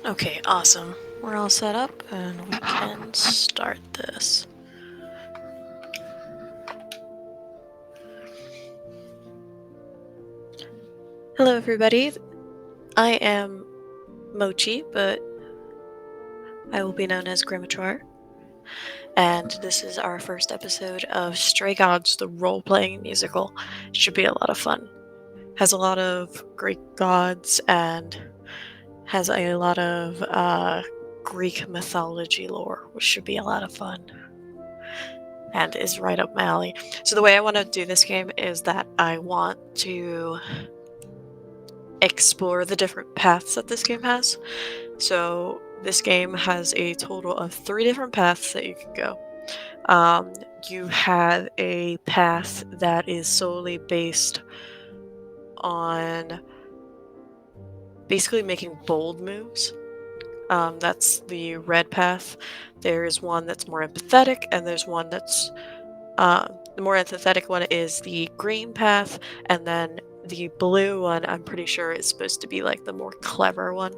Okay, awesome. We're all set up and we can start this. Hello, everybody. I am Mochi, but I will be known as Grimatoire. And this is our first episode of Stray Gods, the role playing musical. Should be a lot of fun. Has a lot of Greek gods and has a lot of Greek mythology lore, which should be a lot of fun. And is right up my alley. So the way I want to do this game is that I want to explore the different paths that this game has. So this game has a total of 3 different paths that you can go. You have a path that is solely based on basically making bold moves. That's the red path. There's one that's more empathetic, and there's one that's the more empathetic one is the green path, and then the blue one, I'm pretty sure, is supposed to be like the more clever one.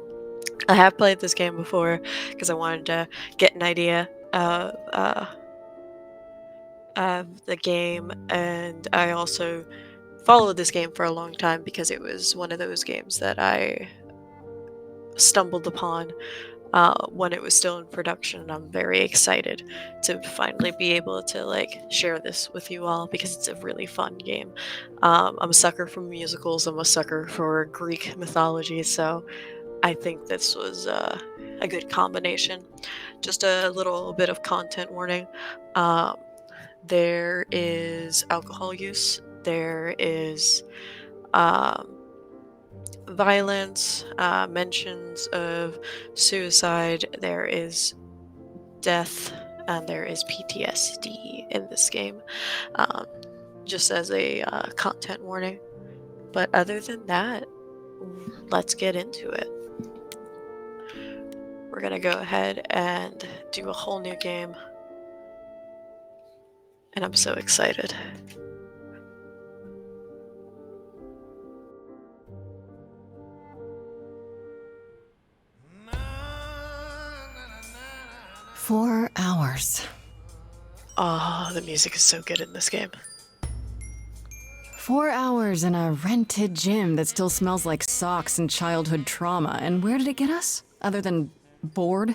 I have played this game before because I wanted to get an idea of the game, and I also followed this game for a long time because it was one of those games that I stumbled upon when it was still in production. I'm very excited to finally be able to share this with you all because it's a really fun game. I'm a sucker for musicals. I'm a sucker for Greek mythology, so I think this was a good combination. Just a little bit of content warning. Um, there is alcohol use. There is um, violence, mentions of suicide, there is death, and there is PTSD in this game, um, just as a content warning. But other than that, let's get into it. We're gonna go ahead and do a whole new game, and I'm so excited. Four hours. Oh, the music is so good in this game. 4 hours in a rented gym that still smells like socks and childhood trauma. And where did it get us? Other than bored?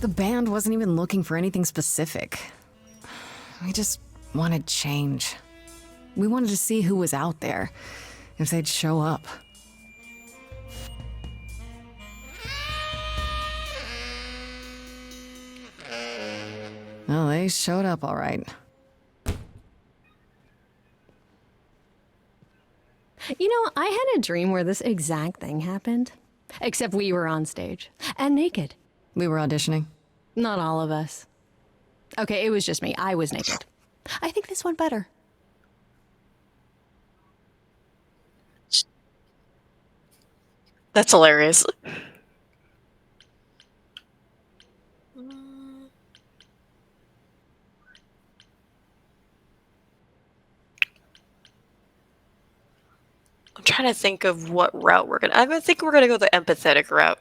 The band wasn't even looking for anything specific. We just wanted change. We wanted to see who was out there, if they'd show up. Well, they showed up all right. You know, I had a dream where this exact thing happened. Except we were on stage. And naked. We were auditioning. Not all of us. Okay, it was just me. I was naked. I think this went better. That's hilarious. I'm trying to think of what route we're gonna. I think we're gonna go the empathetic route.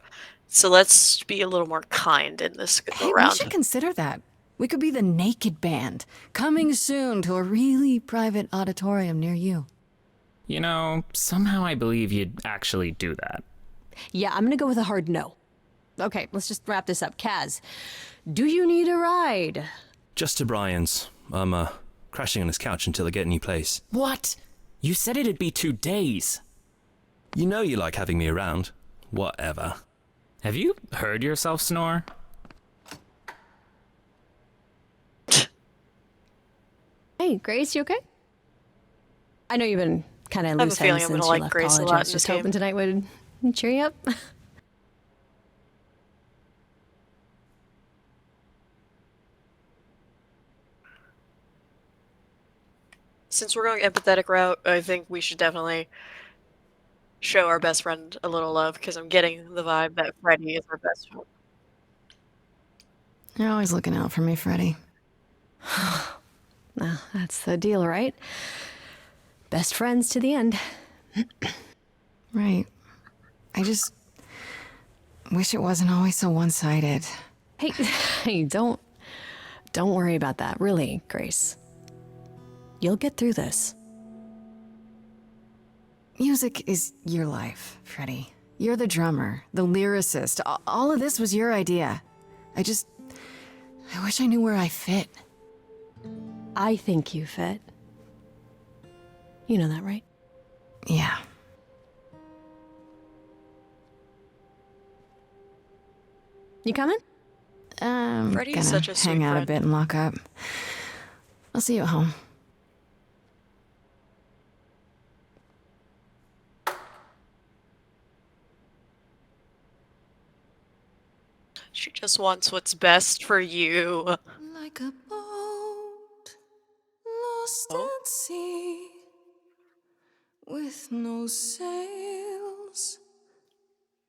So let's be a little more kind in this Hey, round. we should consider that. We could be the Naked Band, coming soon to a really private auditorium near you. You know, somehow I believe you'd actually do that. Yeah, I'm gonna go with a hard no. Okay, let's just wrap this up. Kaz, do you need a ride? Just to Brian's. I'm crashing on his couch until I get a new place. What? You said it'd be 2 days. You know you like having me around. Whatever. Have you heard yourself snore? Hey, Grace, you okay? I know you've been kind of I have a loose feeling headed I'm since gonna you like left Grace a college. lot I in was this just game. hoping tonight would cheer you up. Since we're going empathetic route, I think we should definitely show our best friend a little love because I'm getting the vibe that Freddy is our best friend. You're always looking out for me, Freddy. Well, that's the deal, right? Best friends to the end. Right. Wish it wasn't always so one-sided. Hey, hey, don't worry about that. Really, Grace. You'll get through this. Music is your life, Freddie. You're the drummer, the lyricist. All of this was your idea. I wish I knew where I fit. I think you fit. You know that, right? Yeah. You coming? Freddie's Gonna such a sweet hang out a friend. bit and lock up. I'll see you at home. She just wants what's best for you. Like a boat lost Oh. at sea with no sails,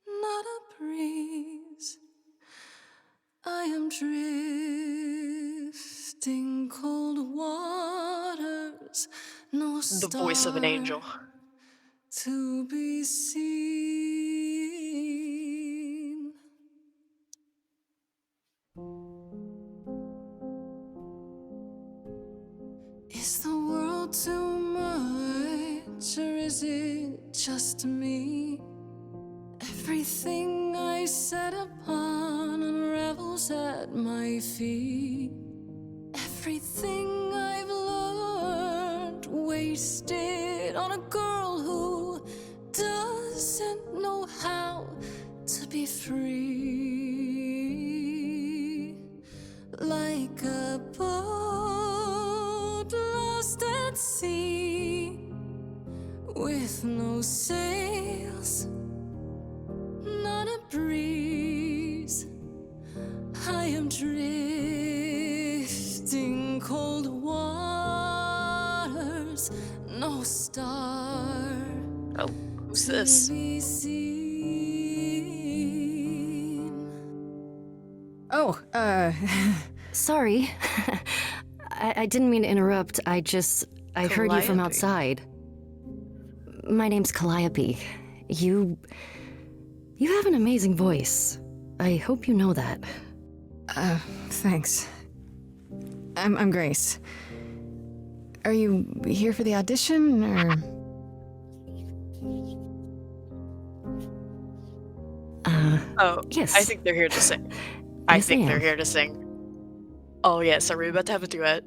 not a breeze. I am drifting cold waters, no The voice of an angel. star to be seen. Is the world too much, or is it just me? Everything I set upon unravels at my feet. Everything I've learned wasted on a girl who doesn't know how to be free. Like a boat lost at sea with no sails, not a breeze. I am drifting cold waters, no star Oh, who's to this? be seen. Oh, Sorry. I didn't mean to interrupt. I heard you from Calliope. outside. My name's Calliope. You have an amazing voice. I hope you know that. Thanks. I'm Grace. Are you here for the audition, or? Oh, Yes. I think they're here to sing. I Yes, think I they're am. here to sing. Oh yes, are we about to have a duet?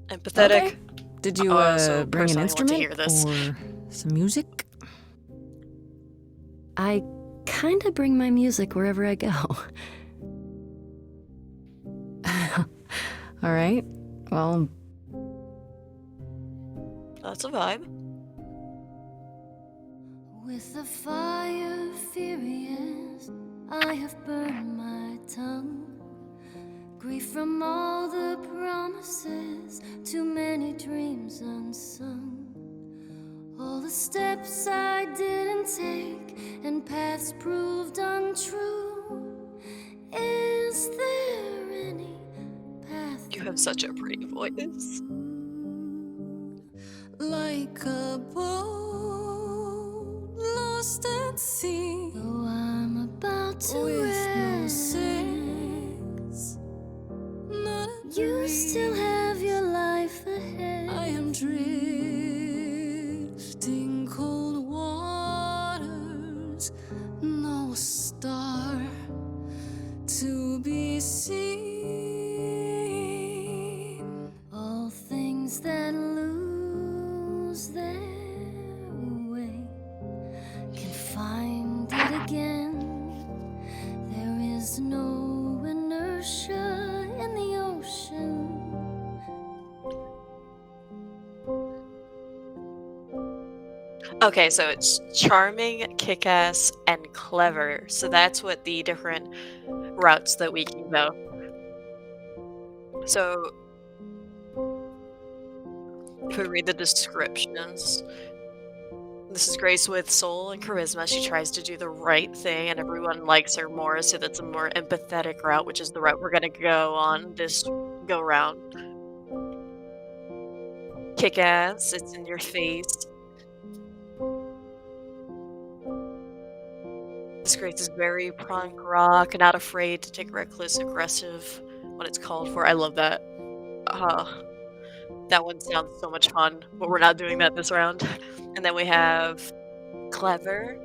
Empathetic. Okay. Did you Oh, I also bring an personally want to instrument hear this. or some music? I kinda bring my music wherever I go. All right. Well, That's a vibe. With the fire furious, I have burned my tongue. Grief from all the promises, too many dreams unsung. All the steps I didn't take and paths proved untrue. Is there any path? You have such a pretty voice. like a boat lost at sea Though I'm about to with no rest, sails, not a you breeze. still have your life ahead. I am drifting cold waters, no star to be seen. All things that lose their way can find it again. There is no inertia in the ocean. Okay, so it's charming, kick-ass, and clever. So that's what the different routes that we can go. So if we read the descriptions, this is Grace with soul and charisma. She tries to do the right thing, and everyone likes her more. So that's a more empathetic route, which is the route we're gonna go on this go around. Kick ass, it's in your face. Disgrace is very punk rock, not afraid to take reckless, aggressive when it's called for. I love that. That one sounds so much fun, but we're not doing that this round. And then we have clever.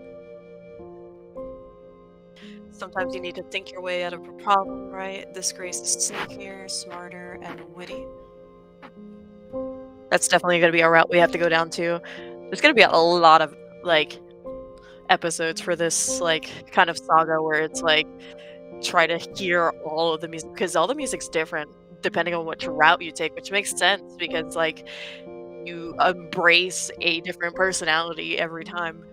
Sometimes you need to think your way out of a problem, right? Disgrace is sneakier, smarter, and witty. That's definitely going to be a route we have to go down to. There's going to be a lot of, like, episodes for this, like, kind of saga where it's, like, try to hear all of the music, because all the music's different depending on which route you take, which makes sense because, like, you embrace a different personality every time.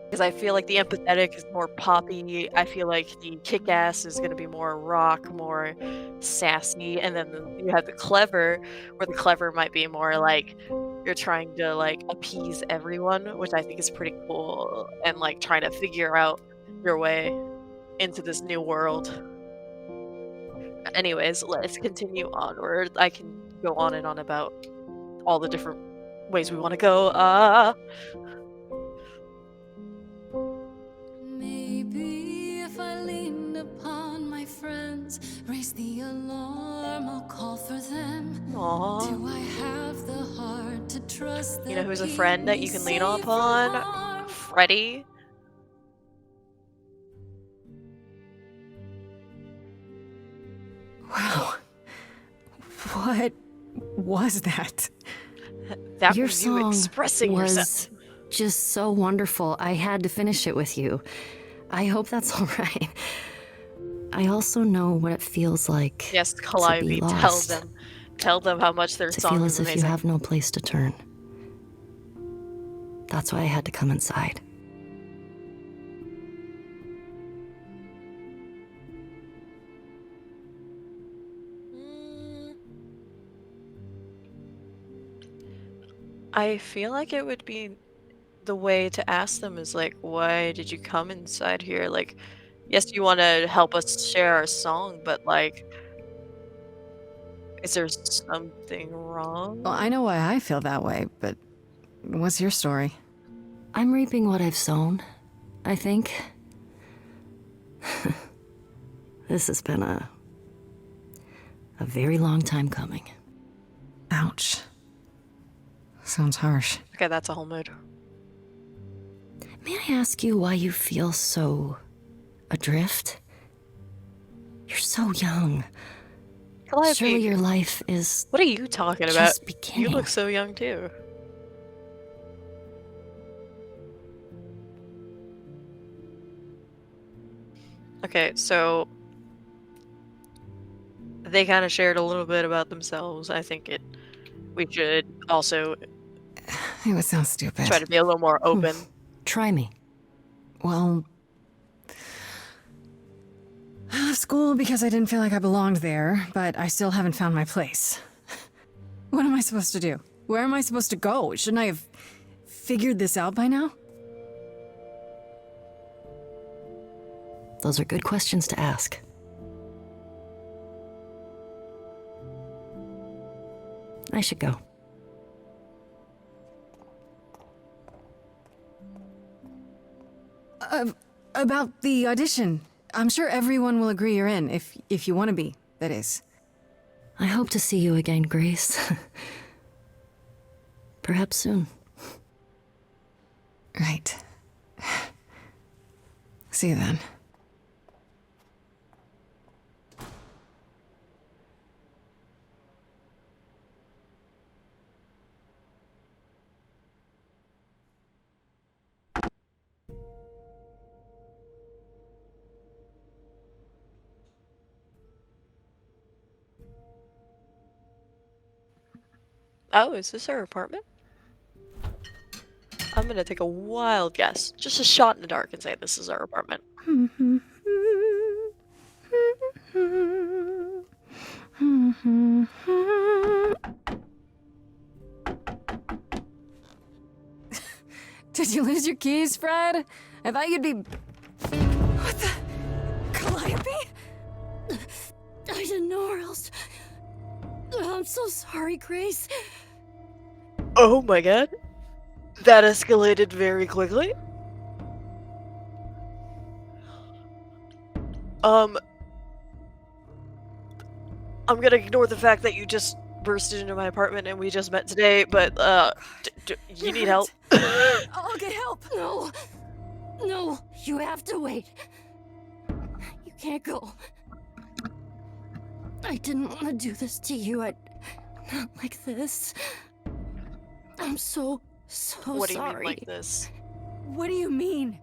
Because I feel like the empathetic is more poppy. I feel like the kick-ass is going to be more rock, more sassy, and then you have the clever, where the clever might be more like you're trying to like appease everyone, which I think is pretty cool, and like trying to figure out your way into this new world. Anyways, let's continue onward. I can go on and on about all the different ways we want to go. Maybe if I leaned upon my friends, raise the alarm, I'll call for them. Aww. Do I have the heart to trust You know they'll who's a keep friend that me you can lean safe from upon? harm? Freddy. Wow. What was that? That Your was you song expressing was yourself. just so wonderful. I had to finish it with you. I hope that's all right. I also know what it feels like Yes, to be Calliope, lost, tell them how much their to song feel is as if you amazing. have no place to turn. That's why I had to come inside. I feel like it would be the way to ask them is like, why did you come inside here? Like, yes, you want to help us share our song, but like, is there something wrong? Well, I know why I feel that way, but what's your story? I'm reaping what I've sown, I think. This has been a very long time coming. Ouch. Sounds harsh. Okay, that's a whole mood. May I ask you why you feel so adrift? You're so young. Calliope, Surely your life is what are you talking about? just You beginning. look so young too. Okay, so they kind of shared a little bit about themselves. I think we should also It would sound stupid. try to be a little more open. Try me. Well, I left school because I didn't feel like I belonged there, but I still haven't found my place. What am I supposed to do? Where am I supposed to go? Shouldn't I have figured this out by now? Those are good questions to ask. I should go. About the audition. I'm sure everyone will agree you're in, if you want to be, that is. I hope to see you again, Grace. Perhaps soon. Right. See you then. Oh, is this her apartment? I'm gonna take a wild guess, just a shot in the dark, and say this is our apartment. Did you lose your keys, Fred? I thought you'd be... What the... Calliope? I so sorry, Grace. Oh my god. That escalated very quickly. I'm gonna ignore the fact that you just bursted into my apartment and we just met today, but, you You're need help? I'll get help. No. No, you have to wait. You can't go. I didn't want to do this to you. Not like this. I'm so What do you sorry. mean like this? What do you mean?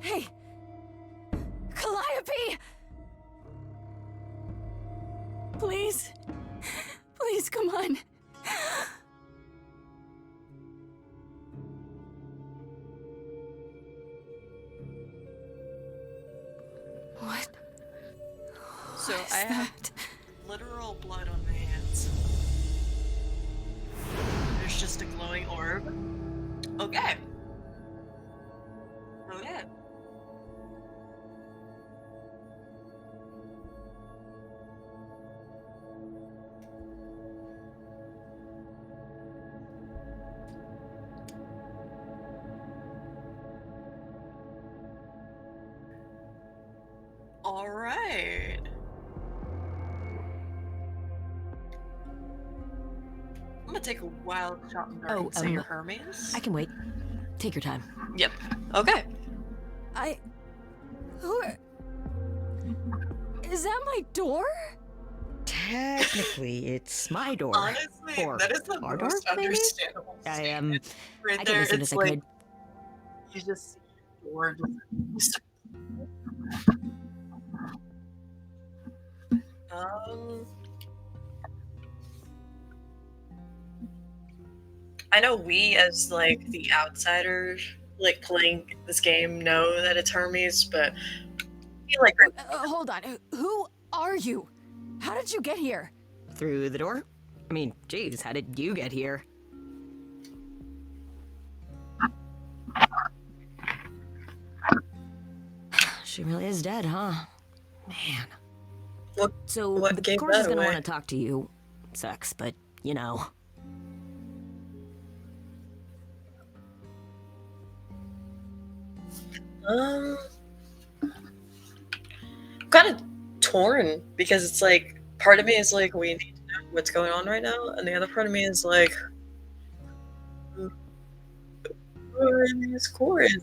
Hey! Calliope! Please. Please, come on. What? So What is I have that? literal blood on my hands. There's just a glowing orb. Okay. Okay. All right. I'm gonna take a wild shot in the dark Oh, and say you're Hermes. I can wait. Take your time. Yep. Okay. Is that my door? Technically, it's my door. Honestly, Or that is the our most door, maybe? understandable I statement. Right I there, can listen it's as I like could. you just see the door just. I know we as like the outsiders, like playing this game, know that it's Hermes, but I feel like Hold on. Who are you? How did you get here? Through the door? I mean, geez, how did you get here? She really is dead, huh? Man. What- So, what the gave course is that gonna away? want to talk to you. Sucks, but, you know. I'm kind of torn because it's like part of me is like we need to know what's going on right now, and the other part of me is like, who are these cores?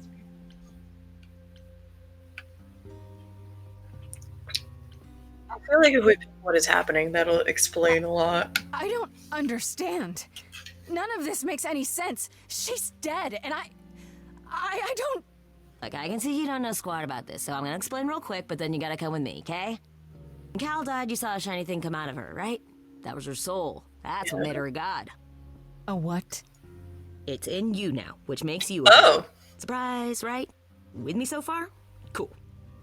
I feel like if we know what is happening, that'll explain a lot. I don't understand. None of this makes any sense. She's dead, and I don't. Look, I can see you don't know squat about this, so I'm gonna explain real quick, but then you gotta come with me, okay? When Cal died, you saw a shiny thing come out of her, right? That was her soul. That's what made her a god. A what? It's in you now, which makes you a god. Oh, Surprise, right? With me so far? Cool.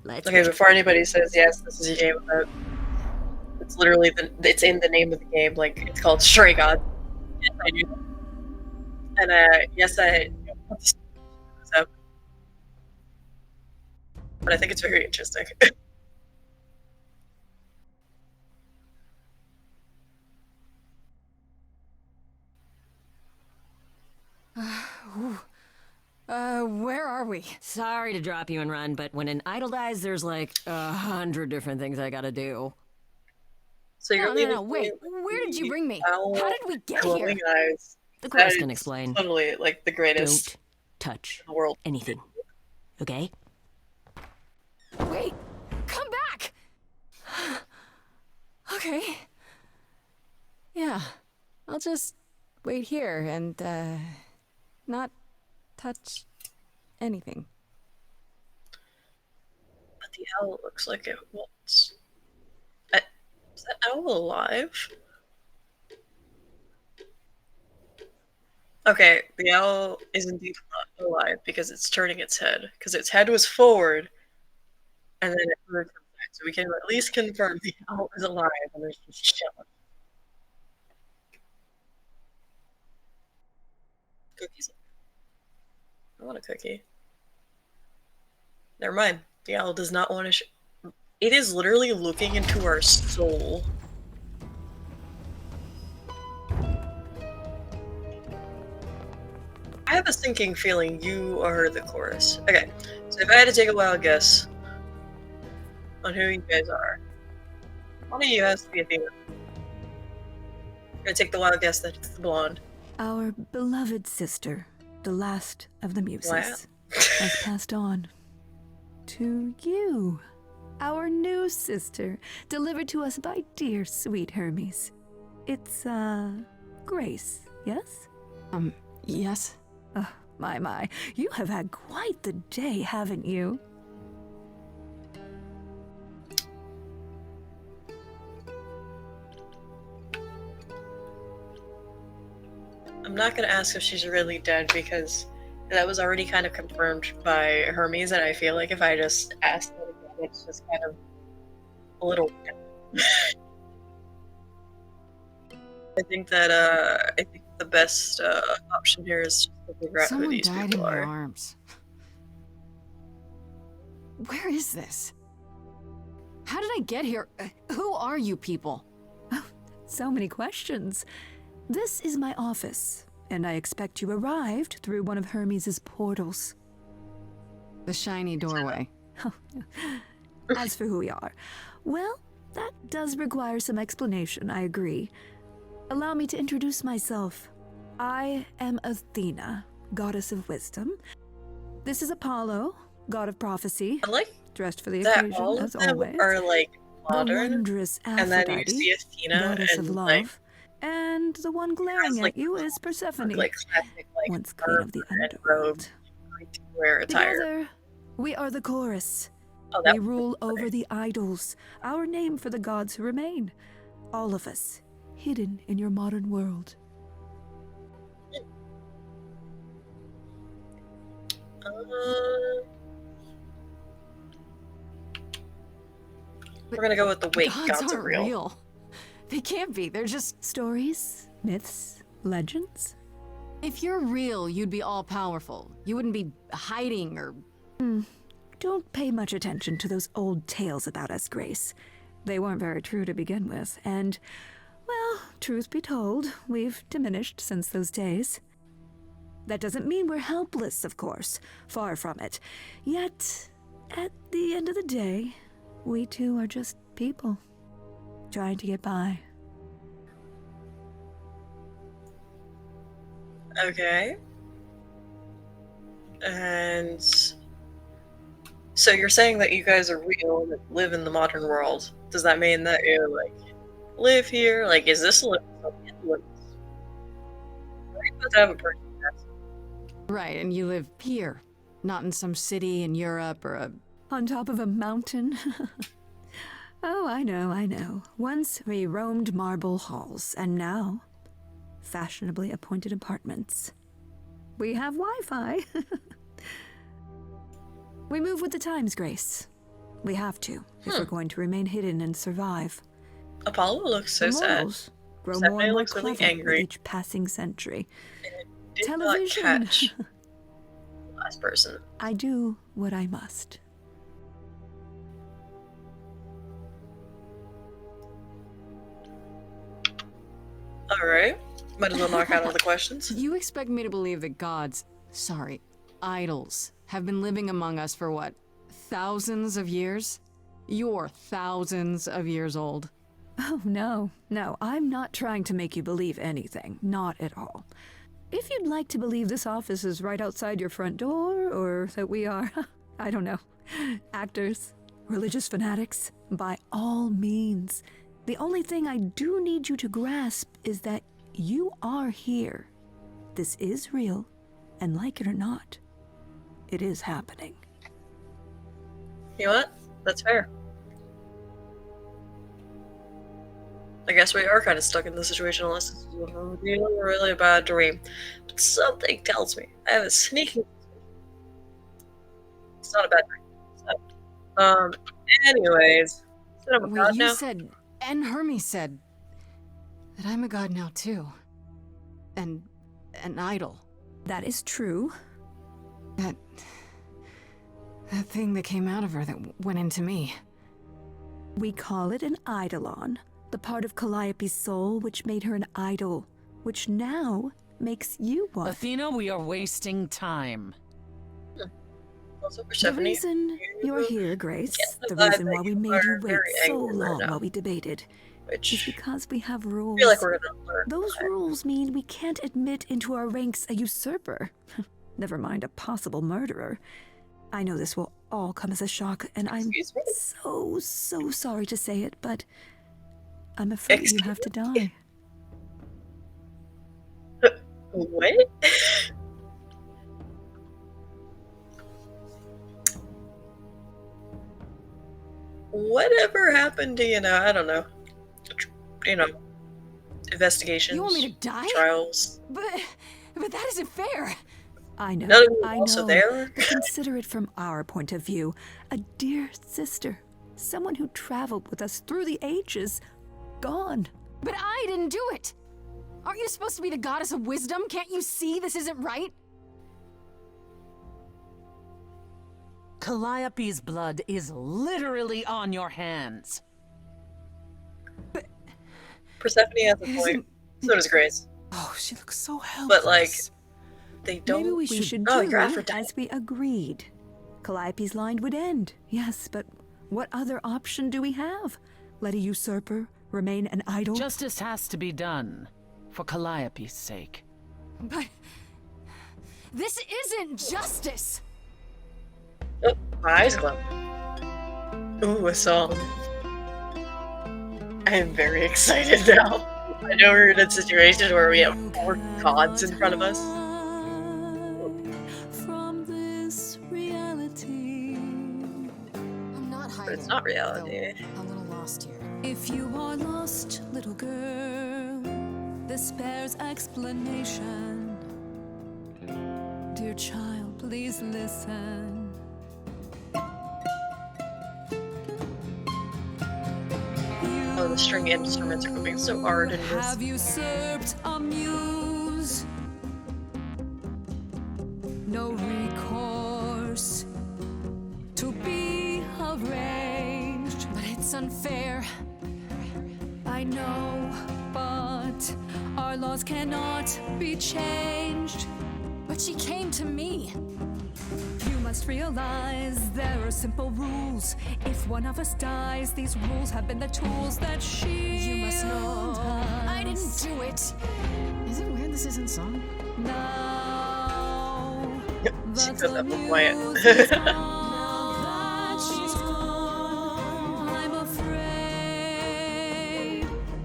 Let's okay. go. Before anybody says yes, this is a game about. It's literally it's in the name of the game. Like it's called Stray God. Yes, I knew that. And yes, I. So, but I think it's very interesting. Where are we? Sorry to drop you and run, but when an idol dies, there's like 100 different things I gotta do. So you're leaving No, wait. Where did you bring me? owl How did we get here? glowing eyes. The That chorus can is explain. Totally like the greatest Don't touch in the world. anything. Okay? Wait! Come back! Okay. Yeah. I'll just wait here and, not touch anything. But the owl looks like it wants. Is that owl alive? Okay, the owl is indeed not alive because it's turning its head. Because its head was forward, and then it moved to the side. So we can at least confirm the owl is alive and there's just chilling. Cookies. I want a cookie. Never mind. The owl does not want to. It is literally looking into our soul. have a sinking feeling you are the chorus. Okay, so if I had to take a wild guess on who you guys are, one of you has to be Athena. I'm gonna take the wild guess that it's the blonde. Our beloved sister, the last of the muses, Wow. has passed on to you. Our new sister, delivered to us by dear sweet Hermes. It's, Grace, yes? Yes? Oh, my. You have had quite the day, haven't you? I'm not gonna ask if she's really dead because that was already kind of confirmed by Hermes, and I feel like if I just ask that again, it's just kind of a little. I think the best option here is just to figure out who Someone these died in people my are. arms. Where is this? How did I get here? Who are you people? So many questions. This is my office, and I expect you arrived through one of Hermes's portals. The shiny doorway. As for who we are, well, that does require some explanation, I agree. Allow me to introduce myself. I am Athena, goddess of wisdom. This is Apollo, god of prophecy, I like dressed for the that occasion, all of as them always. are like The modern, wondrous and then you Aphrodite, see Athena goddess of and love, like and the one glaring like, at you is Persephone, like classic like once queen of the armor and underworld. robe, like, to wear attire. Together, we are the chorus. Oh, that We was rule funny. over the idols, our name for the gods who remain. All of us, hidden in your modern world. We're gonna go with the wait. Gods Gods are aren't real. They can't be. They're just. Stories, myths, legends. If you're real, you'd be all powerful. You wouldn't be hiding or. Don't pay much attention to those old tales about us, Grace. They weren't very true to begin with, and, well, truth be told, we've diminished since those days. That doesn't mean we're helpless, of course. Far from it. Yet, at the end of the day, we too are just people, trying to get by. Okay. And so you're saying that you guys are real and live in the modern world. Does that mean that you like live here? Like, is this a you supposed to have a person? Right, and you live here, not in some city in Europe or a. On top of a mountain? Oh, I know. Once we roamed marble halls, and now, fashionably appointed apartments. We have Wi-Fi. We move with the times, Grace. We have to, if we're going to remain hidden and survive. Apollo looks so The sad. mortals grow Stephanie more and more looks really clever angry. with each passing century. Did not Television. catch the last person. I do what I must. All right. Might as well knock out all the questions. You expect me to believe that gods, sorry, idols, have been living among us for what, thousands of years? You're thousands of years old. Oh, no, I'm not trying to make you believe anything. Not at all. If you'd like to believe this office is right outside your front door, or that we are, I don't know, actors, religious fanatics, by all means. The only thing I do need you to grasp is that you are here. This is real, and like it or not, it is happening. You know what? That's fair. I guess we are kind of stuck in this situation unless this is a really bad dream. But something tells me. I have a sneaking suspicion. It's not a bad dream. So, anyways. So I'm a Wait, god you now? said, and Hermes said, that I'm a god now too. And an idol. That is true. That thing that came out of her that went into me. We call it an eidolon, the part of Calliope's soul which made her an idol, which now makes you want? Athena, we are wasting time. Also, The Persephone, reason you're here, Grace, get the the vibe reason that why we you made you are wait very so angry right long now. while we debated, is which because we have I rules. feel like we're gonna learn. Those rules mean we can't admit into our ranks a usurper. Never mind a possible murderer. I know this will all come as a shock, and I'm Excuse me? so sorry to say it, but I'm afraid you have to die. What? Whatever happened to, I don't know, you know, investigations, You want me to die? trials. But that isn't fair. I know, None of you I were also know. there. But consider it from our point of view. A dear sister, someone who traveled with us through the ages, gone. But I didn't do it. Aren't you supposed to be the goddess of wisdom? Can't you see this isn't right? Calliope's blood is literally on your hands. Persephone has a point. So does Grace. Oh, she looks so helpless. But like, they don't. Maybe We we should Oh, do you're Aphrodite. as we agreed. Calliope's line would end, yes, but what other option do we have? Let a usurper remain an idol? Justice has to be done, for Calliope's sake. But this isn't justice. Oh, my eyes glow. Ooh, a song. I am very excited now. I know we're in a situation where we have 4 gods in front of us. From this reality. I'm not hiding. But it's not reality. though I'm a little lost here. If you are lost, little girl, this bears explanation. Dear child, please listen. Oh, the string instruments are moving so hard in this. Have usurped a muse. No recourse to be arranged. But it's unfair. I know, but our laws cannot be changed. But she came to me. You must realize there are simple rules. If one of us dies, these rules have been the tools that shield You must know. I didn't us. do it. Is it weird this isn't song? Now She that goes the up with quiet. muse is gone, that she's gone, I'm afraid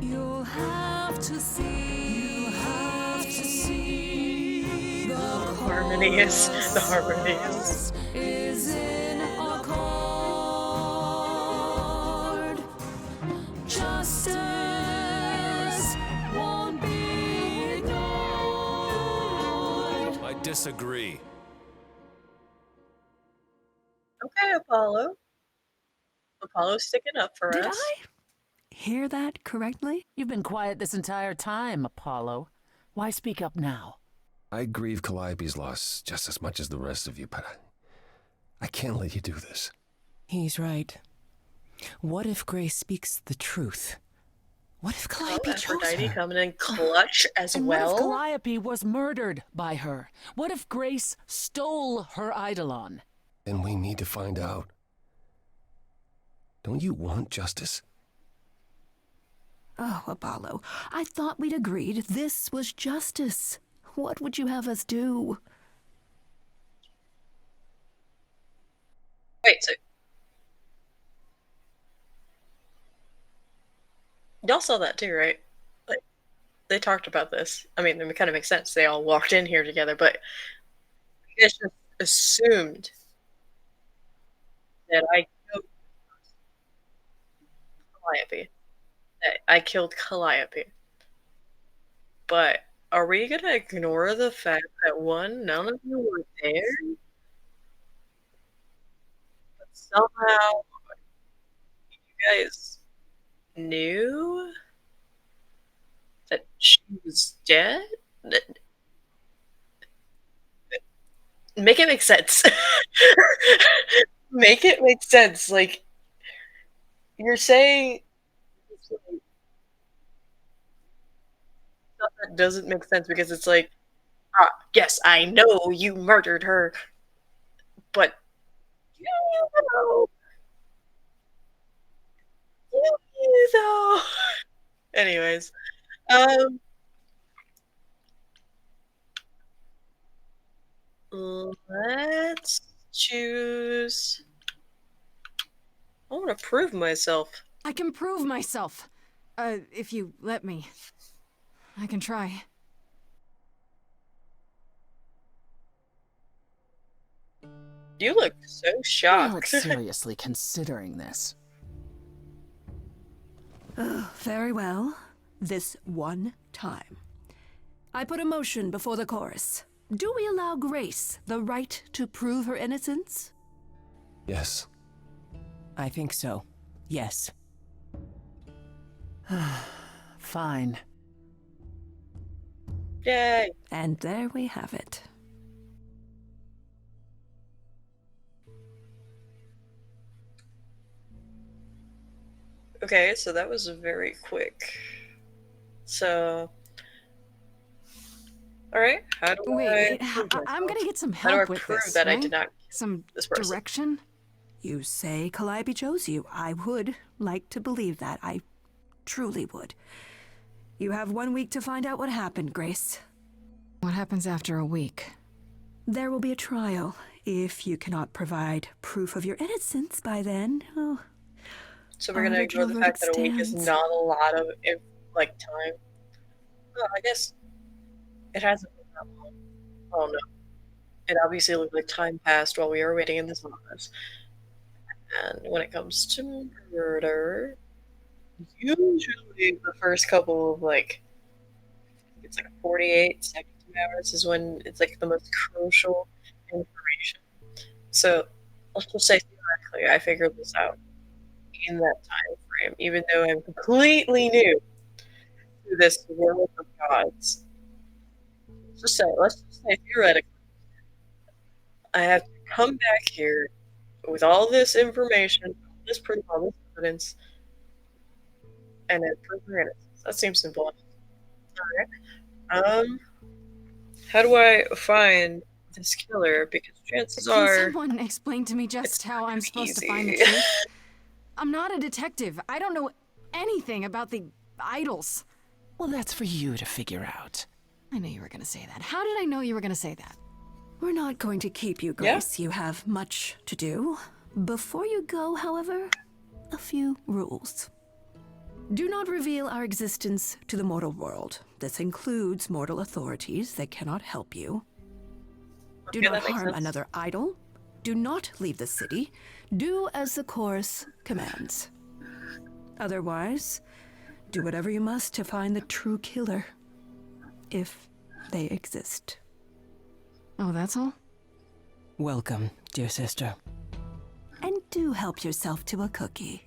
you'll have to see. You have to see the Harmonious. The harmonious. is in accord. Justice won't be ignored. I disagree. Okay, Apollo. Apollo's sticking up for Did us. I hear that correctly? You've been quiet this entire time, Apollo. Why speak up now? I grieve Calliope's loss just as much as the rest of you, but I can't let you do this. He's right. What if Grace speaks the truth? What if Oh, Calliope chose Aphrodite her? coming in clutch as And what if well. Calliope was murdered by her? What if Grace stole her eidolon? Then we need to find out. Don't you want justice? Oh, Apollo, I thought we'd agreed this was justice. What would you have us do? Wait, so y'all saw that too, right? Like, they talked about this. I mean, it kind of makes sense. They all walked in here together, but you guys just assumed that I killed Calliope. That I killed Calliope. But are we gonna ignore the fact that one, none of you were there? But somehow you guys knew that she was dead? Make it make sense. Make it make sense. Like, you're saying stuff that doesn't make sense because it's like Yes, I know you murdered her, but you know, you know. Anyways, um, let's choose. I want to prove myself. I can prove myself. If you let me. I can try. You look so You're not shocked. seriously considering this. Very well. This one time. I put a motion before the chorus. Do we allow Grace the right to prove her innocence? Yes. I think so. Yes. Fine. Yay. And there we have it. Okay, so that was very quick. So, all right. How do Wait, I? Prove I'm gonna get some How do I help with prove this, that I right? did not Some this person? direction? You say Calliope chose you. I would like to believe that. I truly would. You have 1 week to find out what happened, Grace. What happens after a week? There will be a trial. If you cannot provide proof of your innocence by then, oh, So we're gonna ignore the original fact that a week is stands. not a lot of like time. Well, I guess it hasn't been that long. Oh no! It obviously looked like time passed while we were waiting in this office. And when it comes to murder, usually the first couple of it's like 48 72 hours is when it's like the most crucial information. So let's just say theoretically I figured this out in that time frame, even though I'm completely new to this world of gods. Let's just say theoretically I have to come back here with all this information, all this proof, all this evidence, and then prove her innocence. That seems simple enough. Alright. How do I find this killer? Because chances Can are someone explain to me just how I'm supposed to find the easy. truth? I'm not a detective. I don't know anything about the idols. Well, that's for you to figure out. I knew you were gonna say that. How did I know you were gonna say that? We're not going to keep you, Grace. You have much to do. Before you go, however, a few rules. Do not reveal our existence to the mortal world. This includes mortal authorities that cannot help you. Do Okay, not that makes harm sense. another idol. Do not leave the city. Do as the chorus commands. Otherwise, do whatever you must to find the true killer. If they exist. Oh, that's all? Welcome, dear sister. And do help yourself to a cookie.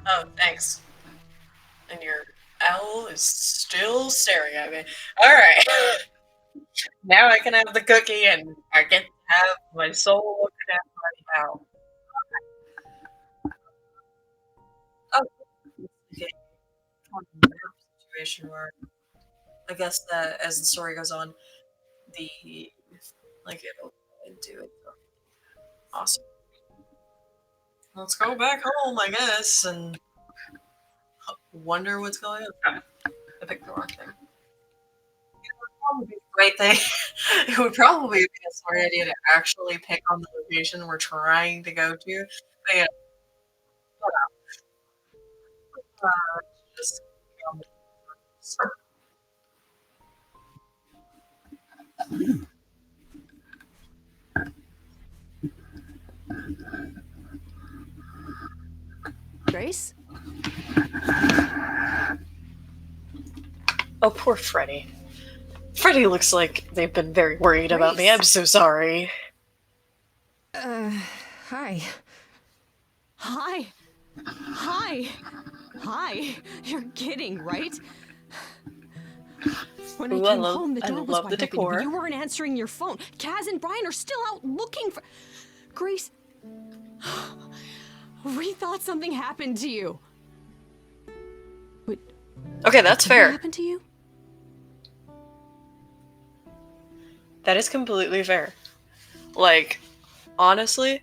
Oh, thanks. And your owl is still staring at me. Alright. Now I can have the cookie and I get to have my soul looking at my owl. Oh, okay. Situation where I guess that as the story goes on, it'll go into it. Awesome. Let's go back home, I guess, and wonder what's going on. I picked the wrong thing. It would probably be the right thing. It would probably be a smart idea to actually pick on the location we're trying to go to. But yeah, just Grace? Oh, poor Freddy. Freddy looks like they've been very worried about me. I'm so sorry. Hi. Hi. Hi. Hi. You're kidding, right? When I Ooh, came I love- home, the I door was love wide the open, decor. but you weren't answering your phone. Kaz and Brian are still out looking for... Grace... We thought something happened to you. Okay, that's What fair. happened to you? That is completely fair. Like, honestly,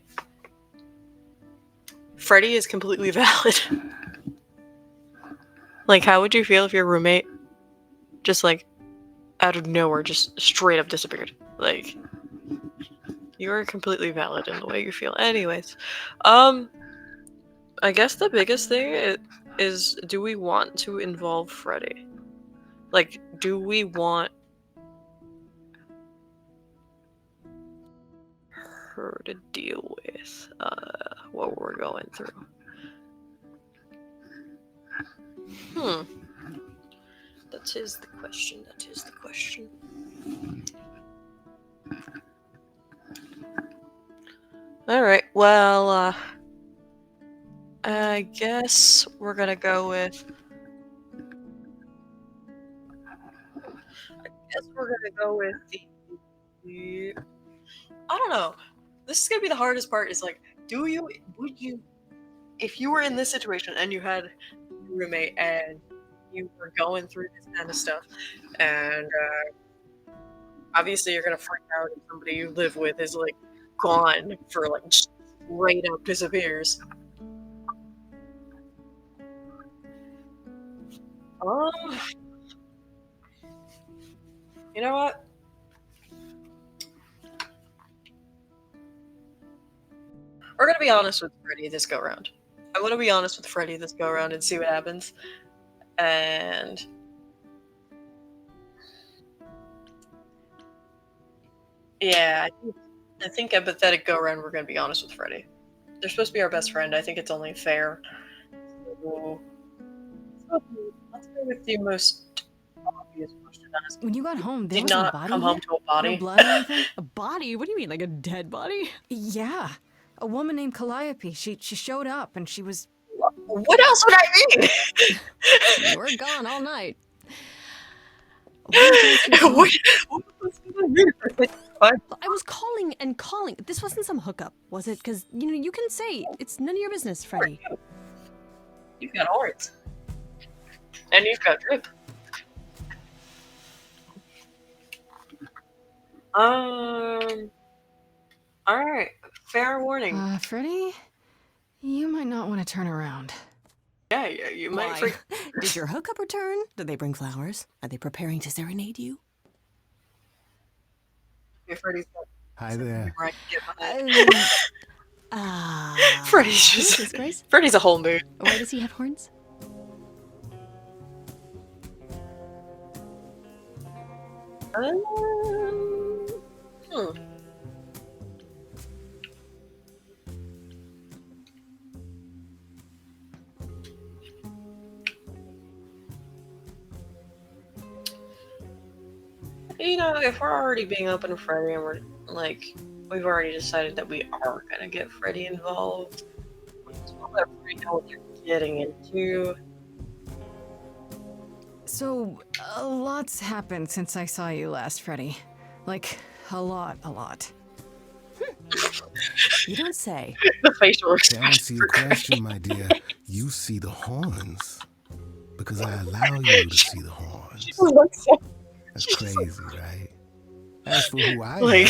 Freddy is completely valid. Like, how would you feel if your roommate just, like, out of nowhere just straight up disappeared? Like, you are completely valid in the way you feel. Anyways, I guess the biggest thing is, do we want to involve Freddy? Like, do we want her to deal with what we're going through? That is the question. That is the question. Alright, well, I guess we're gonna go with... the... I don't know. This is gonna be the hardest part, is like, would you, if you were in this situation and you had a roommate and you were going through this kind of stuff, and obviously you're gonna freak out if somebody you live with is like gone for like just straight up disappears. You know what? We're gonna be honest with Freddy this go around. I'm gonna be honest with Freddy this go around and see what happens. And yeah, I think empathetic go around. We're gonna be honest with Freddy. They're supposed to be our best friend. I think it's only fair. So, let's go with the most obvious question. Honestly. When you got home, there Did was no not body come home yet? to a body. No blood or anything? A body? What do you mean, like a dead body? Yeah. A woman named Calliope. She showed up and she was... What else would I mean? You were gone all night. What? I was calling and calling. This wasn't some hookup, was it? Because, you know, you can say it's none of your business, Freddy. You've got horns. And you've got drip. Alright. Fair warning. Freddy? You might not want to turn around. Yeah, you might Why? freak. Did your hookup return? Did they bring flowers? Are they preparing to serenade you? Freddy's Hi there. right. Freddy's Who is this, just... Grace? Freddy's a whole mood. Why does he have horns? You know, if we're already being open to Freddy and we're like, we've already decided that we are gonna get Freddy involved, just let Freddy know what you're getting into. So, a lot's happened since I saw you last, Freddy. Like, a lot. You don't say. The facial To expression. answer your question, my dear, you see the horns because I allow you to see the horns. That's crazy, right? As for who I am,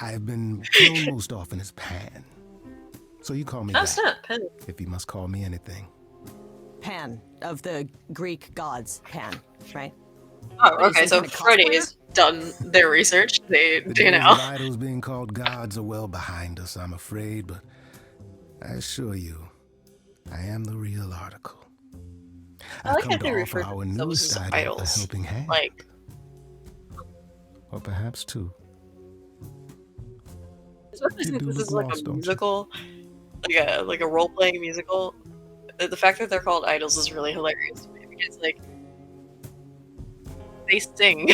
I've been known most often as Pan. So you call me That's that, not Penny. if you must call me anything. Pan, of the Greek gods, Pan, right? Oh, What, okay, is so some kind of Freddy's done their research. They, The you days know. of idols being called gods are well behind us, I'm afraid, but I assure you, I am the real article. I I've like come how to they offer refer to our themselves newest as idol a idols. helping hand. Like, Or perhaps two. especially You since do this look is like lost, a don't you? musical, like a role-playing musical. The fact that they're called idols is really hilarious to me because, like, they sing.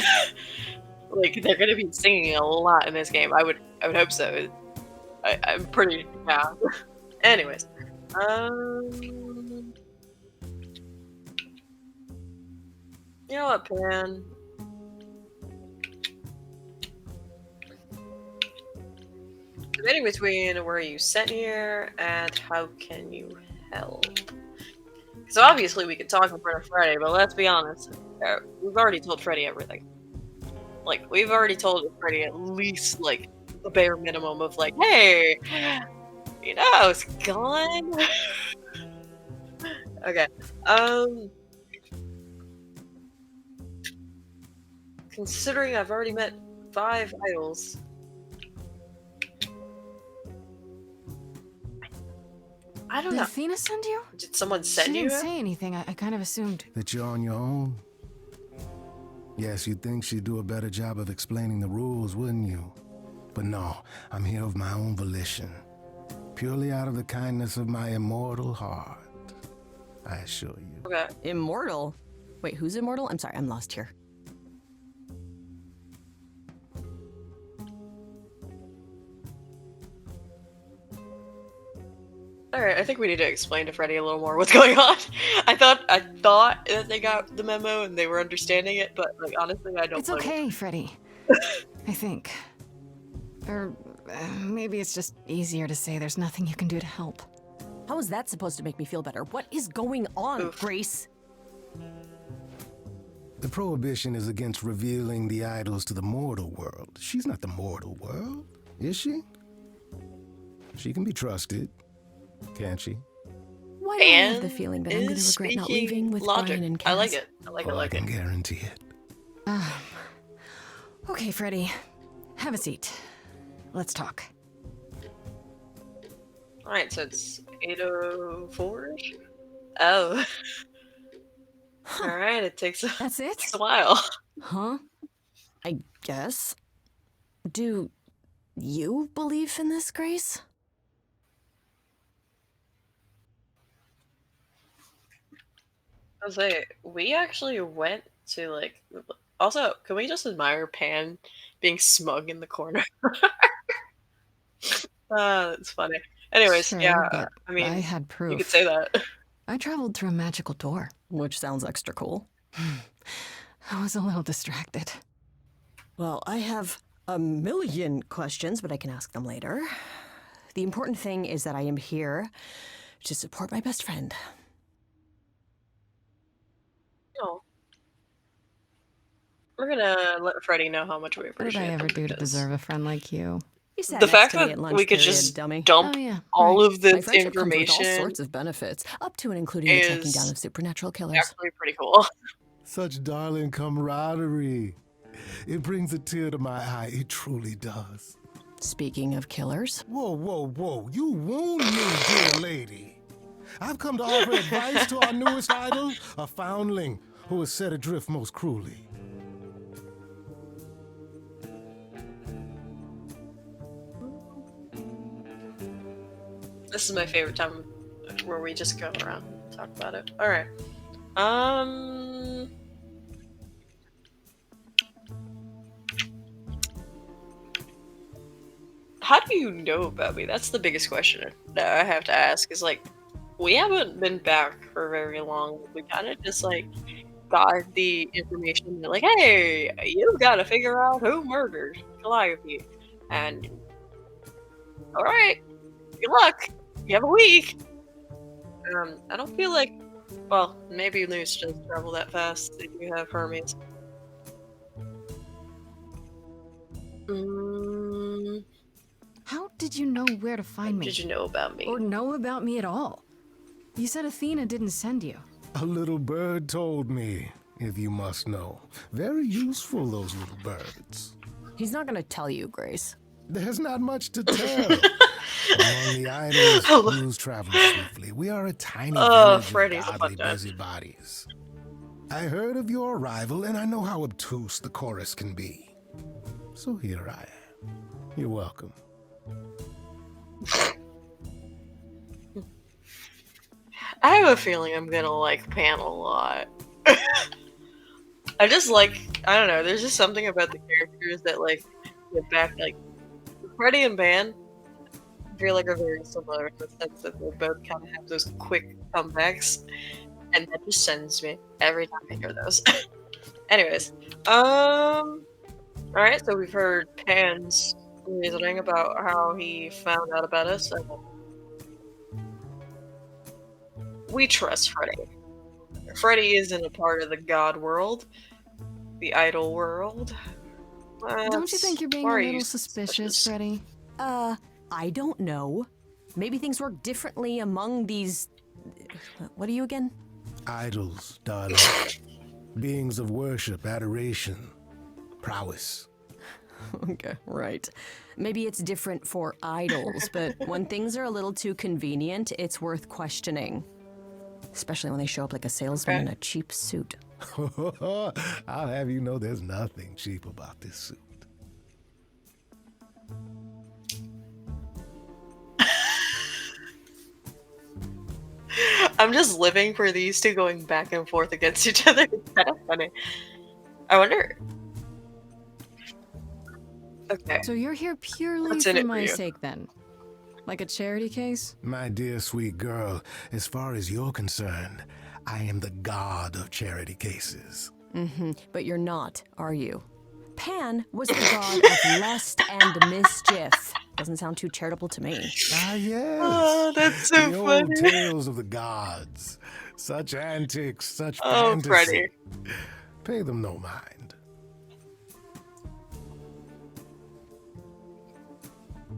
Like, they're gonna be singing a lot in this game. I would hope so. I'm pretty, yeah. Anyways, you know what, Pan? Debating between where are you sent here and how can you help? Because So obviously we could talk in front of Freddy, but let's be honest. We've already told Freddy everything. Like, we've already told Freddy at least, like, the bare minimum of, like, hey, you know, it's gone. Okay. Considering I've already met 5 idols. I don't Did know. Athena send you? Did someone She send you? didn't say anything. I kind of assumed. That you're on your own? Yes, you'd think she'd do a better job of explaining the rules, wouldn't you? But no, I'm here of my own volition. Purely out of the kindness of my immortal heart. I assure you. Okay. Immortal? Wait, who's immortal? I'm sorry, I'm lost here. Alright, I think we need to explain to Freddy a little more what's going on. I thought that they got the memo and they were understanding it, but like honestly I don't It's blame okay, Freddy. I think. Or maybe it's just easier to say there's nothing you can do to help. How is that supposed to make me feel better? What is going on, Grace? The prohibition is against revealing the idols to the mortal world. She's not the mortal world, is she? She can be trusted, can't she? Why do I have the feeling that I'm going to regret not leaving with Brian and Cass? I like it. I like it. I can guarantee it. Okay, Freddy. Have a seat. Let's talk. Alright, so it's 8:04-ish? Oh. Alright, it takes That's it? takes a while. Huh? I guess. Do you believe in this, Grace? I was say, we actually went to like. Also, can we just admire Pan being smug in the corner? That's funny. Anyways, Sure, yeah, but I mean, I had proof. you could say that. I traveled through a magical door. Which sounds extra cool. I was a little distracted. Well, I have a million questions, but I can ask them later. The important thing is that I am here to support my best friend. No. We're gonna let Freddy know how much we What did appreciate I ever him do to because deserve a friend like you? You sat the next fact to me that at lunch we could period, just dummy. dump Oh, yeah, all right. of My this friendship comes with all information sorts of benefits, up to and including the tracking down is of supernatural killers. actually pretty cool. Such darling camaraderie. It brings a tear to my eye. It truly does. Speaking of killers, Whoa, whoa, whoa. You wound me, dear lady. I've come to offer advice to our newest idol, a foundling who was set adrift most cruelly. This is my favorite time where we just go around and talk about it. Alright. How do you know about me? That's the biggest question that I have to ask. Is like, we haven't been back for very long. We kind of just like got the information. Like, hey, you got to figure out who murdered Calliope, and all right, good luck. You have a week. I don't feel like. Well, maybe news doesn't travel that fast if you have Hermes. How did you know where to find me? Did you know about me? Or know about me at all? You said Athena didn't send you. A little bird told me, if you must know. Very useful, those little birds. he's not gonna tell you, Grace. There's not much to tell. Among the idols, news travels swiftly. We are a tiny village Freddy's of godly busybodies. I heard of your arrival, and I know how obtuse the chorus can be. So here I am. You're welcome. I have a feeling I'm gonna like Pan a lot. I just like, I don't know, there's just something about the characters that like get back, like Freddy and Pan I feel like are very similar in the sense that they both kind of have those quick comebacks, and that just sends me every time I hear those. Anyways, alright, so we've heard Pan's reasoning about how he found out about us, and we trust Freddy. Freddy isn't a part of the god world, the idol world. Don't you think you're being Why a are little you suspicious, Freddy? I don't know. Maybe things work differently among these... What are you again? Idols, darling. Beings of worship, adoration, prowess. Okay, right. Maybe it's different for idols, but when things are a little too convenient, it's worth questioning. Especially when they show up like a salesman in a cheap suit. I'll have you know there's nothing cheap about this suit. I'm just living for these two going back and forth against each other. It's kind of funny. I wonder. Okay. So you're here purely What's in for it for my you? sake, then? Like a charity case? My dear sweet girl, as far as you're concerned, I am the god of charity cases. But you're not, are you? Pan was the god of lust and mischief. Doesn't sound too charitable to me. Ah, yes. Oh, that's so the funny. old tales of the gods. Such antics, such Oh, fantasy. Freddy. Pay them no mind.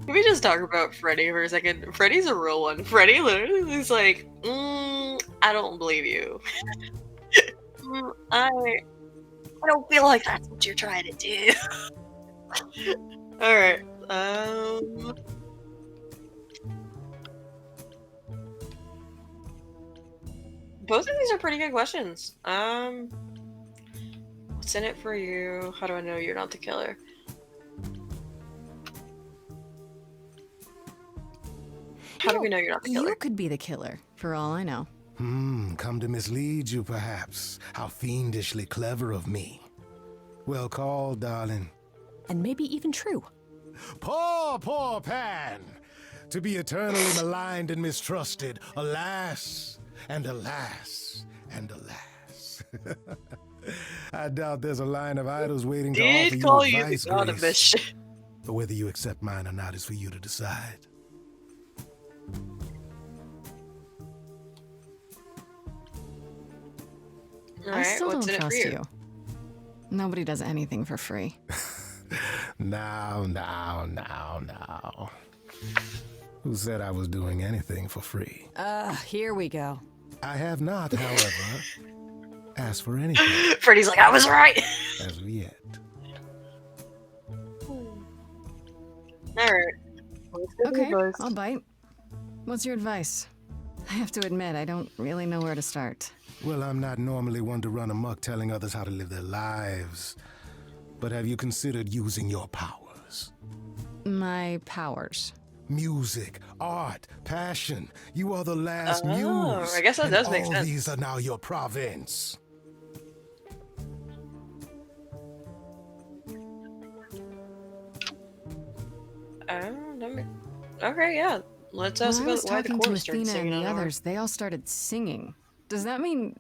Can we just talk about Freddy for a second? Freddy's a real one. Freddy literally is like, I don't believe you. I don't feel like that's what you're trying to do. Alright. Both of these are pretty good questions. What's in it for you? How do I know you're not the killer? How do we know you're not the killer? You could be the killer, for all I know. Come to mislead you, perhaps. How fiendishly clever of me. Well called, darling. And maybe even true. Poor, poor Pan! To be eternally maligned and mistrusted. Alas, and alas, and alas. I doubt there's a line of idols waiting to offer Did call you you advice, the god of Grace. mischief. But whether you accept mine or not is for you to decide. I still what's don't in it for trust you? you. Nobody does anything for free. Now. Who said I was doing anything for free? Here we go. I have not, however, asked for anything Freddy's like, I was right. as of yet. Alright. Okay, I'll bite. What's your advice? I have to admit, I don't really know where to start. Well, I'm not normally one to run amok telling others how to live their lives. But have you considered using your powers? My powers. Music, art, passion. You are the last muse. I guess that and does make all sense. these are now your province. Okay, yeah. Let's When ask I was about why the talking to chorus started Athena singing and the on our- others, they all started singing. Does that mean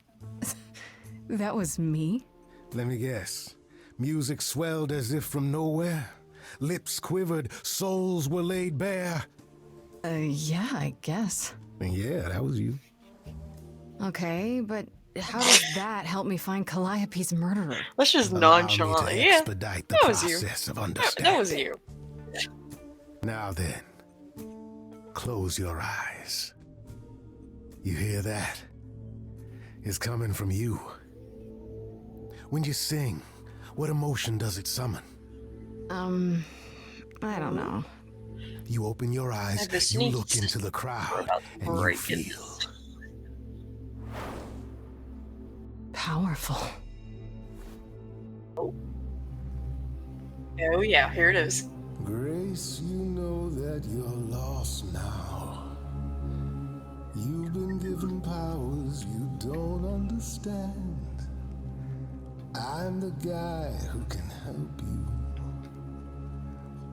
that was me? Let me guess. Music swelled as if from nowhere. Lips quivered, souls were laid bare. Yeah, I guess. And yeah, that was you. Okay, but how does that help me find Calliope's murderer? Let's just Allow me nonchalantly. to Yeah, expedite the that was you. process of That understanding. was you. Now then, close your eyes. You hear that? It's coming from you. When you sing, what emotion does it summon? I don't know. You open your eyes, have this you sneeze. look into the crowd, and you break it. feel. Powerful. Oh yeah, here it is. Grace, you know that you're lost now. You've been given powers you don't understand. I'm the guy who can help you.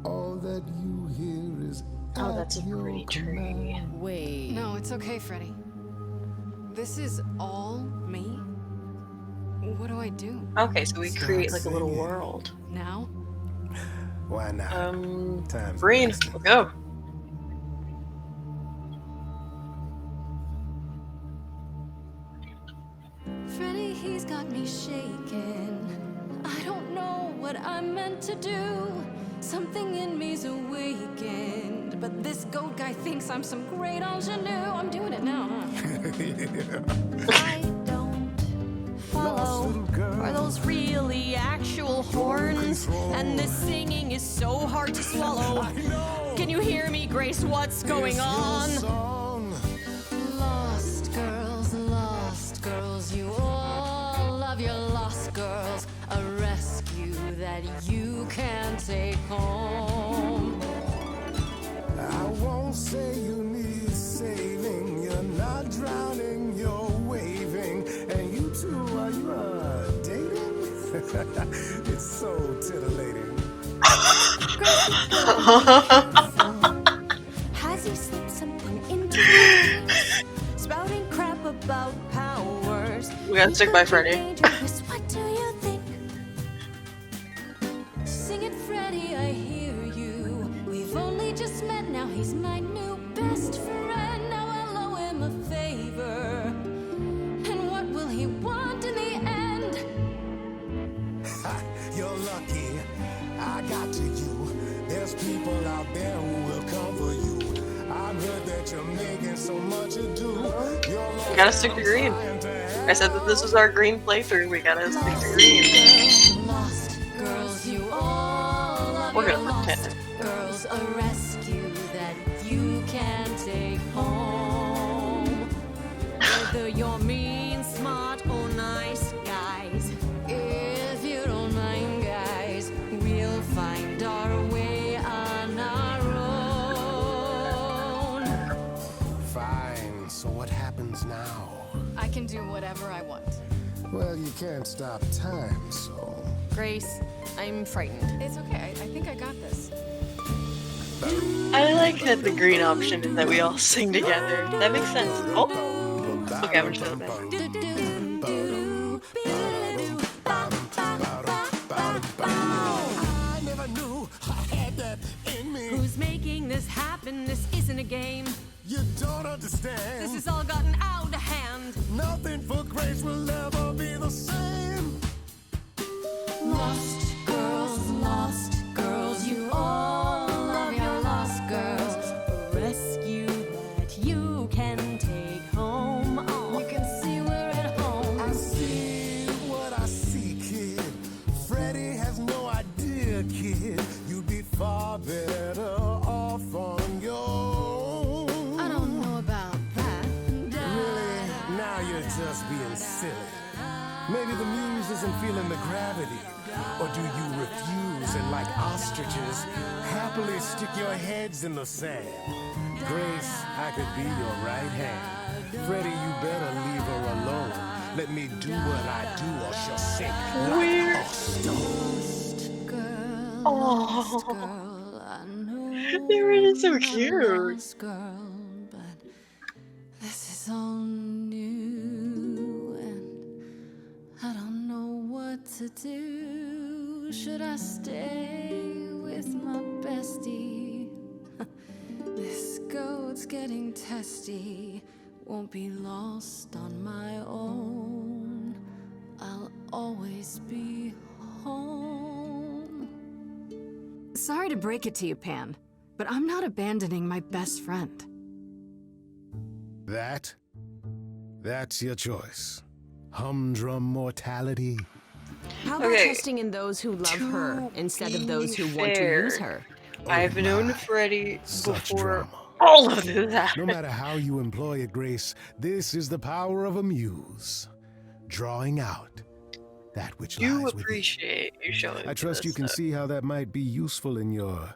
All that you hear is Oh, at that's a your pretty tree. command. Wait. No, it's okay, Freddy. This is all me? What do I do? Okay, so we Start create like a little singing. world. Now? Why not? Time's Green, wasting. we'll go. Freddy, he's got me shaking. I don't know what I'm meant to do. Something in me's awakened, but this goat guy thinks I'm some great ingenue. I'm doing it now, huh? I don't follow. Are those really actual horns? And this singing is so hard to swallow. Can you hear me, Grace? What's going on? Lost girls, you all love your lost girls. A rescue that you can take home. I won't say you need saving. You're not drowning, you're waving. And you two, are you dating? It's so titillating. Has he slipped something into your face? Spouting crap about powers. We gotta stick by Freddy. What do you think? Sing it, Freddy, I hear you. We've only just met, now he's my new best friend. Now I'll owe him a favor. And what will he want in the end? You're lucky I got to you. There's people out there who will come for you. I've heard that you're making so much ado. We gotta stick to green. I said that this was our green playthrough. We gotta stick to green. Lost girls, you all love We're your gonna lost pretend. girls. A rescue that you can take home. Whether you're mean, smart, or nice, guys. If you don't mind, guys, we'll find our way on our own. Fine, so what happens now? I can do whatever I want. Well, you can't stop time, so... Grace, I'm frightened. It's okay. I think I got this. I like that the green option is that we all sing together. That makes sense. Oh! Okay, I'm just gonna I never knew I had that in me. Who's making this happen? This isn't a game. You don't understand. This has all gotten out of hand. Nothing for Grace will ever be the same. Lost girls, you all love your lost girls. A rescue that you can take home. Oh. You can see we're at home. I see what I see, kid. Freddy has no idea, kid. You'd be far better off on your own. I don't know about that. Really? Now you're just being silly. Maybe the muse isn't feeling the gravity. Or do you refuse and, like ostriches, happily stick your heads in the sand? Grace, I could be your right hand. Freddy, you better leave her alone. Let me do what I do or she'll sink like a stone. Oh, they were just so cute. Girl, but this is all new, and I don't know what to do. Should I stay with my bestie? This goat's getting testy. Won't be lost on my own. I'll always be home. Sorry to break it to you, Pan, but I'm not abandoning my best friend. That's your choice. Humdrum mortality. How about Okay, trusting in those who love her to instead of those who be want to fair, use her? I've known Freddy Such before drama. all of that. No matter how you employ it, Grace, this is the power of a muse. Drawing out that which You lies within. appreciate you showing. I trust this you can stuff. see how that might be useful in your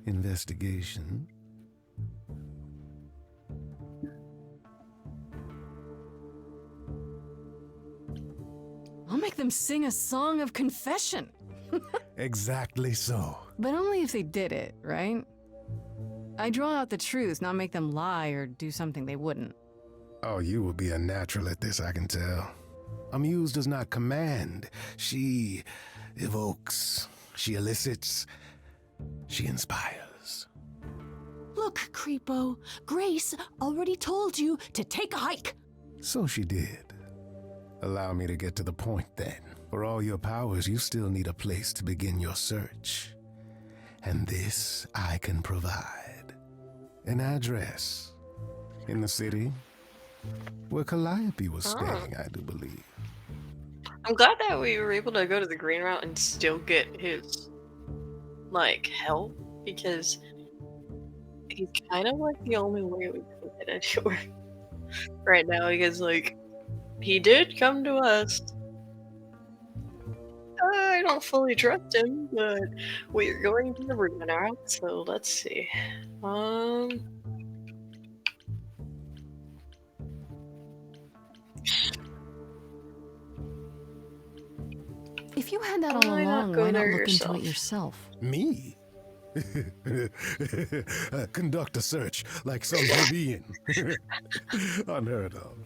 investigation. I'll make them sing a song of confession. Exactly so. But only if they did it, right? I draw out the truth, not make them lie or do something they wouldn't. Oh, you will be a natural at this, I can tell. A muse does not command. She evokes. She elicits. She inspires. Look, Creepo, Grace already told you to take a hike. So she did. Allow me to get to the point then. For all your powers, you still need a place to begin your search. And this I can provide. An address in the city where Calliope was staying, I do believe. I'm glad that we were able to go to the green route and still get his, like, help, because he's kind of like the only way we can get anywhere right now, because, like, he did come to us. I don't fully trust him, but we're going to the green route, so let's see. If you had that all Why not along, go why not there look yourself? into it yourself? Me? Conduct a search like some plebeian. Unheard of.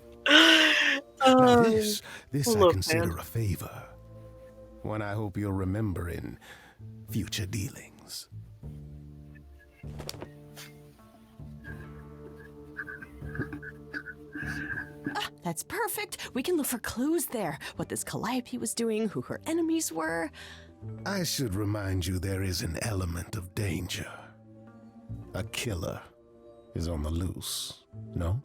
Now this I look, consider man. a favor. One I hope you'll remember in future dealings. That's perfect. We can look for clues there. What this Calliope was doing, who her enemies were. I should remind you there is an element of danger. A killer is on the loose, no?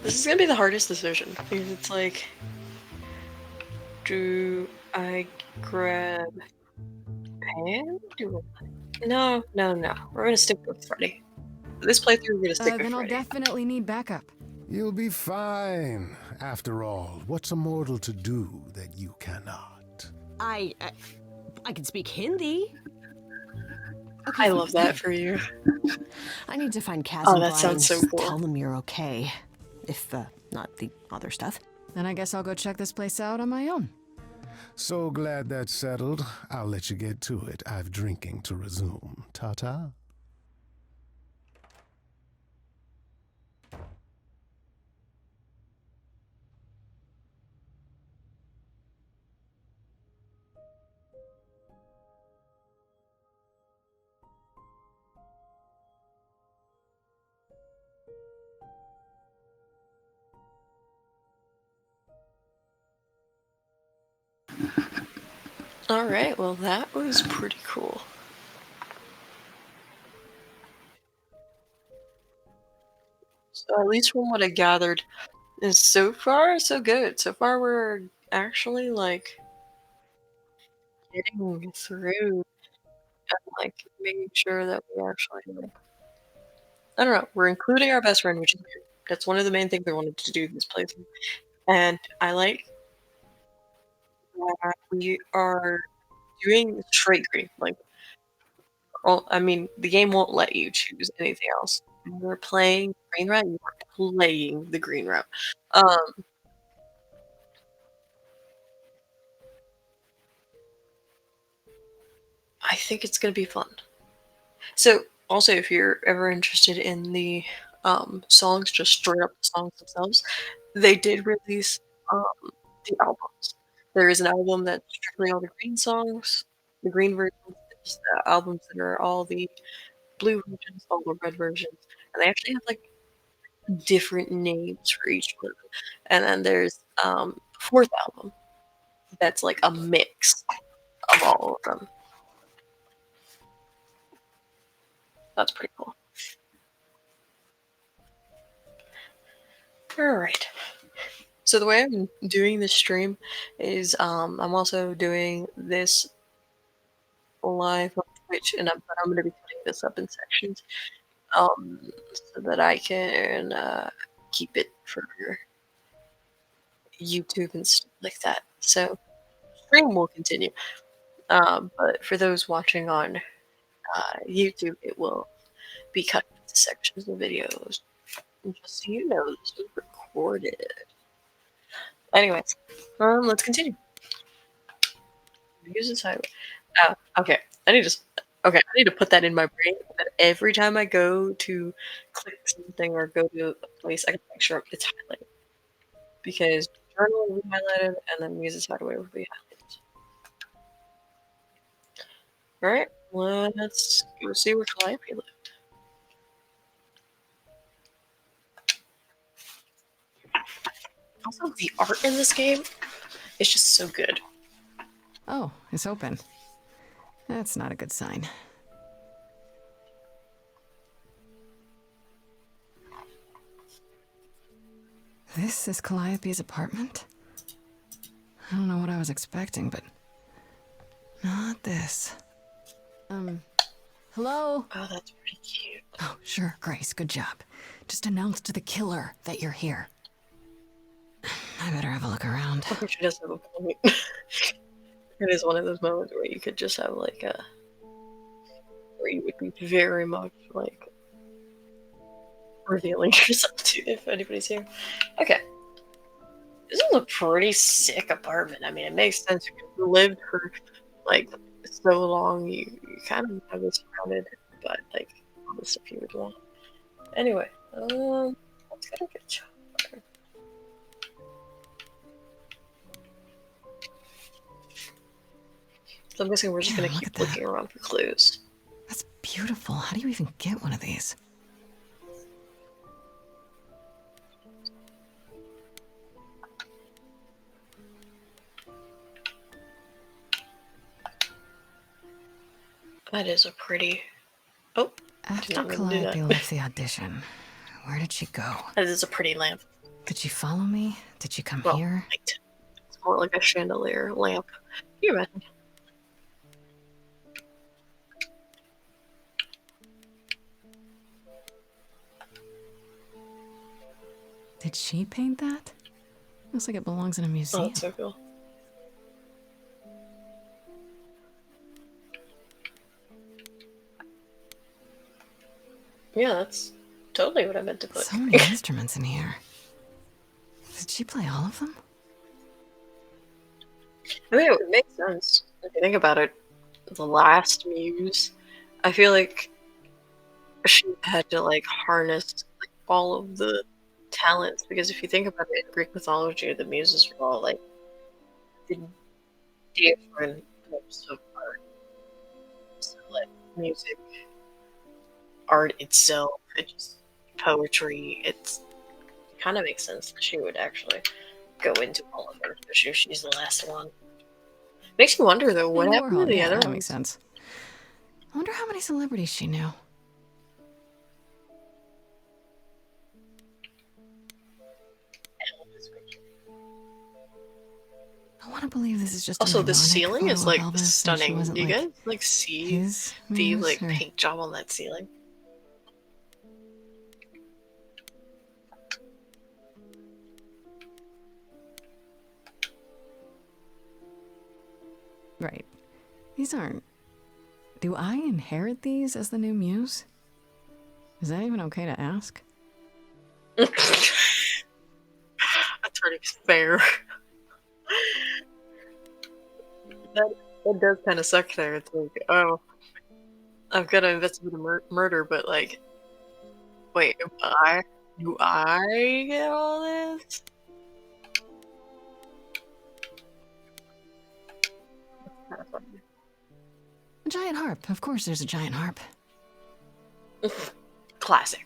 This is gonna be the hardest decision, because it's like, do I grab Pam? No. We're gonna stick with Freddy. This playthrough, we're gonna stick with Then I'll Freddy. definitely need backup. You'll be fine. After all, what's a mortal to do that you cannot? I can speak Hindi. Okay, I love that for you. I need to find Kaz Oh, and that Brian. sounds so cool. Tell them you're okay. If, not the other stuff. Then I guess I'll go check this place out on my own. So glad that's settled. I'll let you get to it. I've drinking to resume. Ta-ta. Alright, well that was pretty cool. So at least from what I gathered, is so far so good. So far we're actually like getting through and like making sure that we actually like, I don't know, we're including our best friend, which is good. That's one of the main things I wanted to do this playthrough. And I like that we are doing straight green. Like, well, I mean, the game won't let you choose anything else. When you're playing green route, you are playing the green route. I think it's gonna be fun. So, also, if you're ever interested in the songs, just straight up the songs themselves, they did release the albums. There is an album that's strictly all the green songs, the green versions. There's the albums that are all the blue versions, all the red versions, and they actually have like different names for each one. And then there's a fourth album that's like a mix of all of them. That's pretty cool. Alright. So the way I'm doing this stream is I'm also doing this live on Twitch, and I'm going to be putting this up in sections so that I can keep it for YouTube and stuff like that. So stream will continue. But for those watching on YouTube, it will be cut into sections of videos. And just so you know, this was recorded. Anyways, let's continue. Use this highway. Okay, I need to. Okay, I need to put that in my brain that every time I go to click something or go to a place, I can make sure it's highlighted. Because journal will be highlighted and then Muse's Hideaway will be highlighted. Alright, let's go see where Calliope lived. Also, the art in this game is just so good. Oh, it's open. That's not a good sign. This is Calliope's apartment? I don't know what I was expecting, but not this. Hello? Oh, that's pretty cute. Oh, sure, Grace, good job. Just announce to the killer that you're here. I better have a look around. I think she does have a point. It is one of those moments where you could just have like a... where you would be very much like revealing yourself to if anybody's here. Okay. This is a pretty sick apartment. I mean, it makes sense. You lived for like so long, you kind of have this surrounded by like all the stuff you would want. Anyway, let's go get Chopper. So I'm guessing we're just gonna keep looking around for clues. That's beautiful. How do you even get one of these? That is a pretty... Oh, After Calliope left the audition, where did she go? that is a pretty lamp. Did she follow me? Did she come Well, here? light. It's more like a chandelier lamp. Can you imagine? Did she paint that? Looks like it belongs in a Oh, museum. that's so cool. Yeah, that's totally what I meant to put. So many instruments in here. Did she play all of them? I mean, it would make sense if you think about it. The last muse, I feel like she had to like harness like, all of the talents because if you think about it, in Greek mythology, the muses were all like the different types of art. So like music, art itself, it just poetry. It's kind of makes sense that she would actually go into all of her, especially if she's the last one. Makes you wonder though, what happened to the other that ones? makes sense. I wonder how many celebrities she knew. I want to believe this is just Also, an the ironic ceiling is photo of like Elvis, and she stunning. wasn't, Do you like, guys like see his the muse, like or- paint job on that ceiling? Right. These aren't... Do I inherit these as the new muse? Is that even okay to ask? That's pretty fair. that does kind of suck there. It's like, oh, I've got to investigate a murder, but like, wait, do I get all this? Kind of funny. A giant harp. Of course there's a giant harp. Classic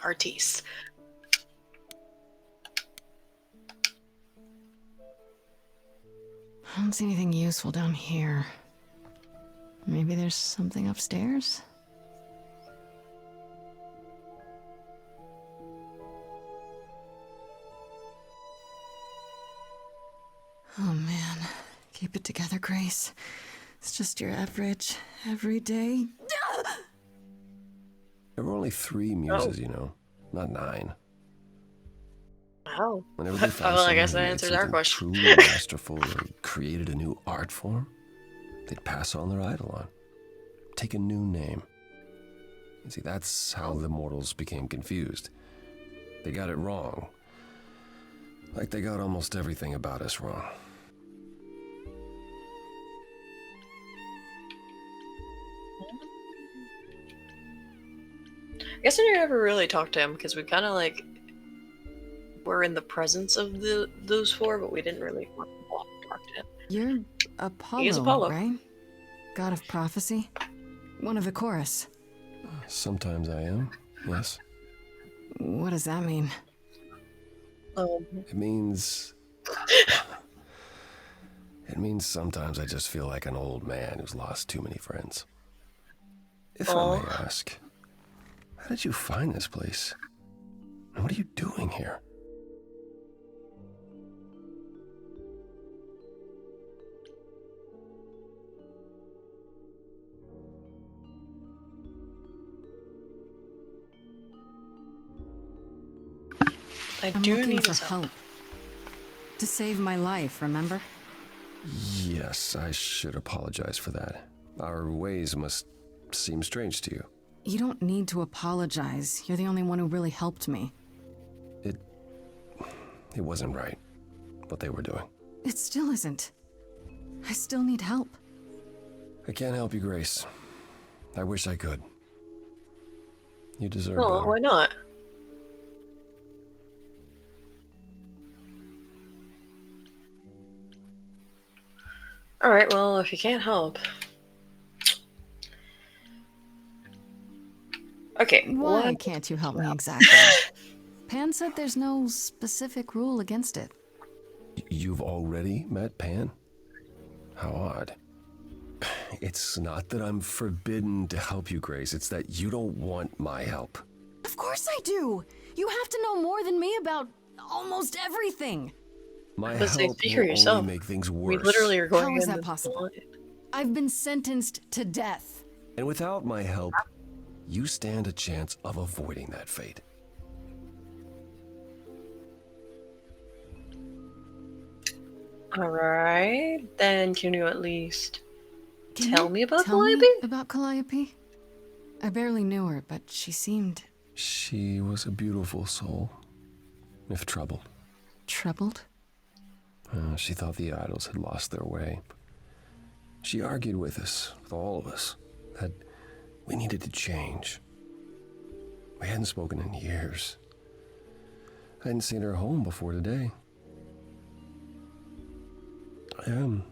artiste. I don't see anything useful down here. Maybe there's something upstairs? Oh man. Keep it together, Grace. It's just your average, everyday... There were only 3 muses, you know, not 9. Wow. Whenever they found Well, I guess someone that who made answers our something question. truly masterful or created a new art form, they'd pass on their eidolon, take a new name. You see, that's how the mortals became confused. They got it wrong. Like they got almost everything about us wrong. guess I never really talked to him because we kind of like were in the presence of those four, but we didn't really want to talk to him. You're Apollo, He is Apollo. right? God of prophecy? One of the chorus. Sometimes I am, yes. What does that mean? It means... It means sometimes I just feel like an old man who's lost too many friends. If I may ask, how did you find this place? And what are you doing here? I'm do looking need for his help. To save my life, remember? Yes, I should apologize for that. Our ways must seem strange to you. You don't need to apologize. You're the only one who really helped me. It wasn't right, what they were doing. It still isn't. I still need help. I can't help you, Grace. I wish I could. You deserve Oh, better. why not? Alright, well, if you can't help... Okay, Why what? can't you help me exactly? Pan said there's no specific rule against it. You've already met Pan? How odd. It's not that I'm forbidden to help you, Grace. It's that you don't want my help. Of course I do! You have to know more than me about almost everything! My But say, help speak for will yourself. only make things We worse. literally are going How is in that the possible? I've been sentenced to death. And without my help, you stand a chance of avoiding that fate. Alright, then can you at least tell me about Tell me Calliope? about Calliope? I barely knew her, but she seemed... She was a beautiful soul, if troubled. troubled? She thought the idols had lost their way. She argued with us, with all of us, that we needed to change. We hadn't spoken in years. I hadn't seen her home before today. I'd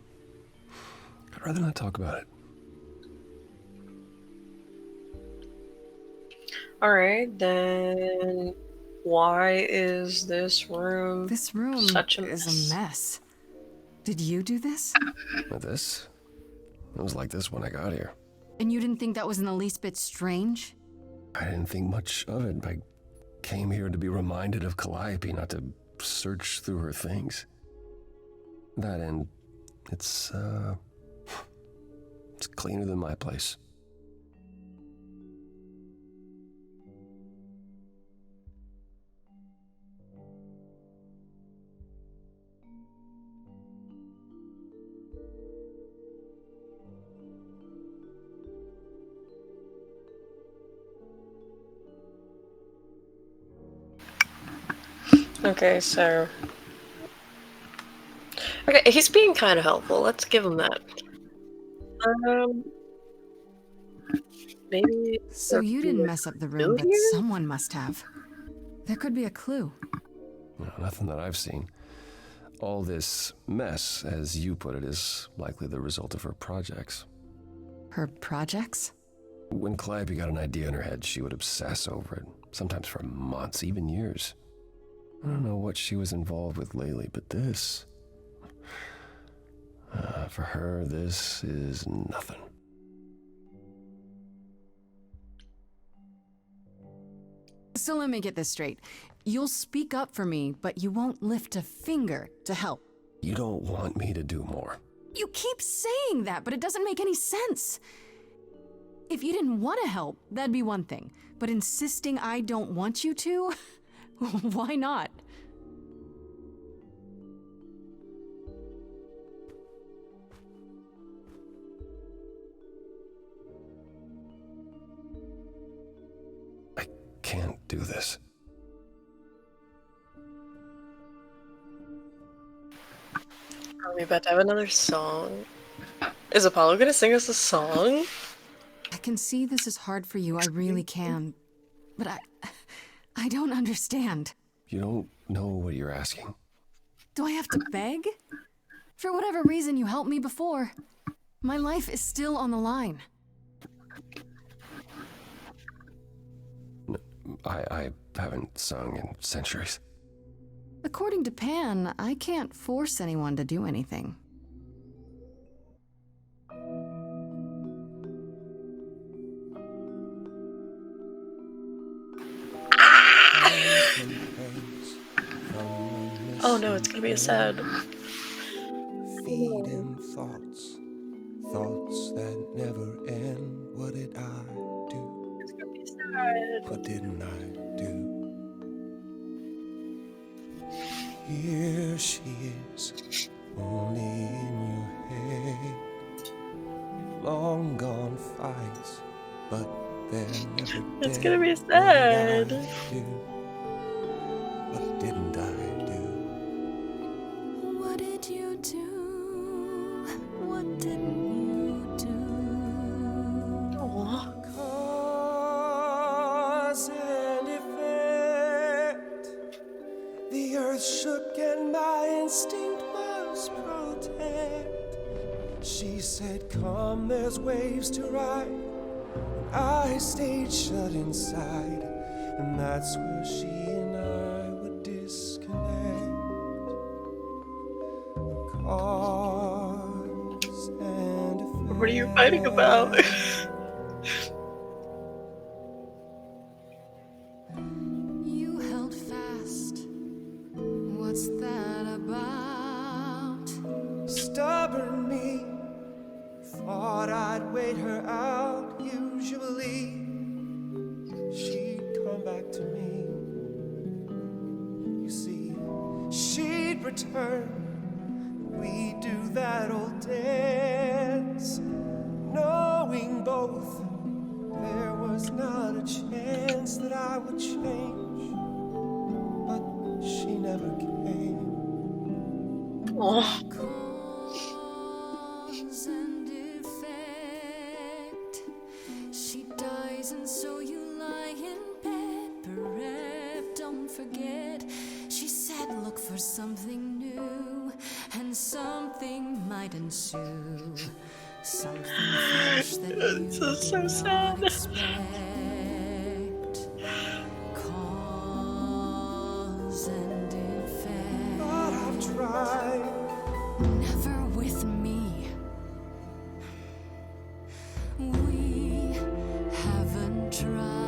rather not talk about it. Alright, then why is this room such a mess? is a mess. Did you do this? This? It was like this when I got here. And you didn't think that was in the least bit strange? I didn't think much of it. I came here to be reminded of Calliope, not to search through her things. That and it's cleaner than my place. Okay, so... Okay, he's being kind of helpful. Let's give him that. Maybe... So you didn't mess up the room, but here? someone must have. There could be a clue. No, nothing that I've seen. All this mess, as you put it, is likely the result of her projects. Her projects? When Calliope got an idea in her head, she would obsess over it, sometimes for months, even years. I don't know what she was involved with lately, but this... for her, this is nothing. So let me get this straight. You'll speak up for me, but you won't lift a finger to help. You don't want me to do more. You keep saying that, but it doesn't make any sense. If you didn't want to help, that'd be one thing. But insisting I don't want you to? Why not? I can't do this. Are we about to have another song? Is Apollo gonna sing us a song? I can see this is hard for you, I really can. But I don't understand. You don't know what you're asking. Do I have to beg? For whatever reason you helped me before. My life is still on the line. I haven't sung in centuries. According to Pan, I can't force anyone to do anything. Oh no, it's gonna be a sad. Feeding thoughts, thoughts that never end. What did I do? It's gonna be sad. What didn't I do? Here she is, only in your head. Long gone fights, but they're never dead. It's gonna be sad. What didn't I do? What did you do? What didn't you do? Aww. Cause and effect. The earth shook and my instinct was protect. She said, come, there's waves to ride. I stayed shut inside, and that's where she and I would disconnect. Cause and effect. What are you fighting about? You held fast. What's that about? Stubborn me thought I'd wait her out. Usually she'd come back to me. You see, she'd return. We'd do that old dance, knowing both there was not a chance that I would change. But she never came. Aww. Cause and effect. She dies, and so you lie in bed, bereft. Don't forget, she said, look for something new, and something might ensue. Something fresh that you so did sad. not expect. Cause and effect. But I've tried. Never with me. We haven't tried.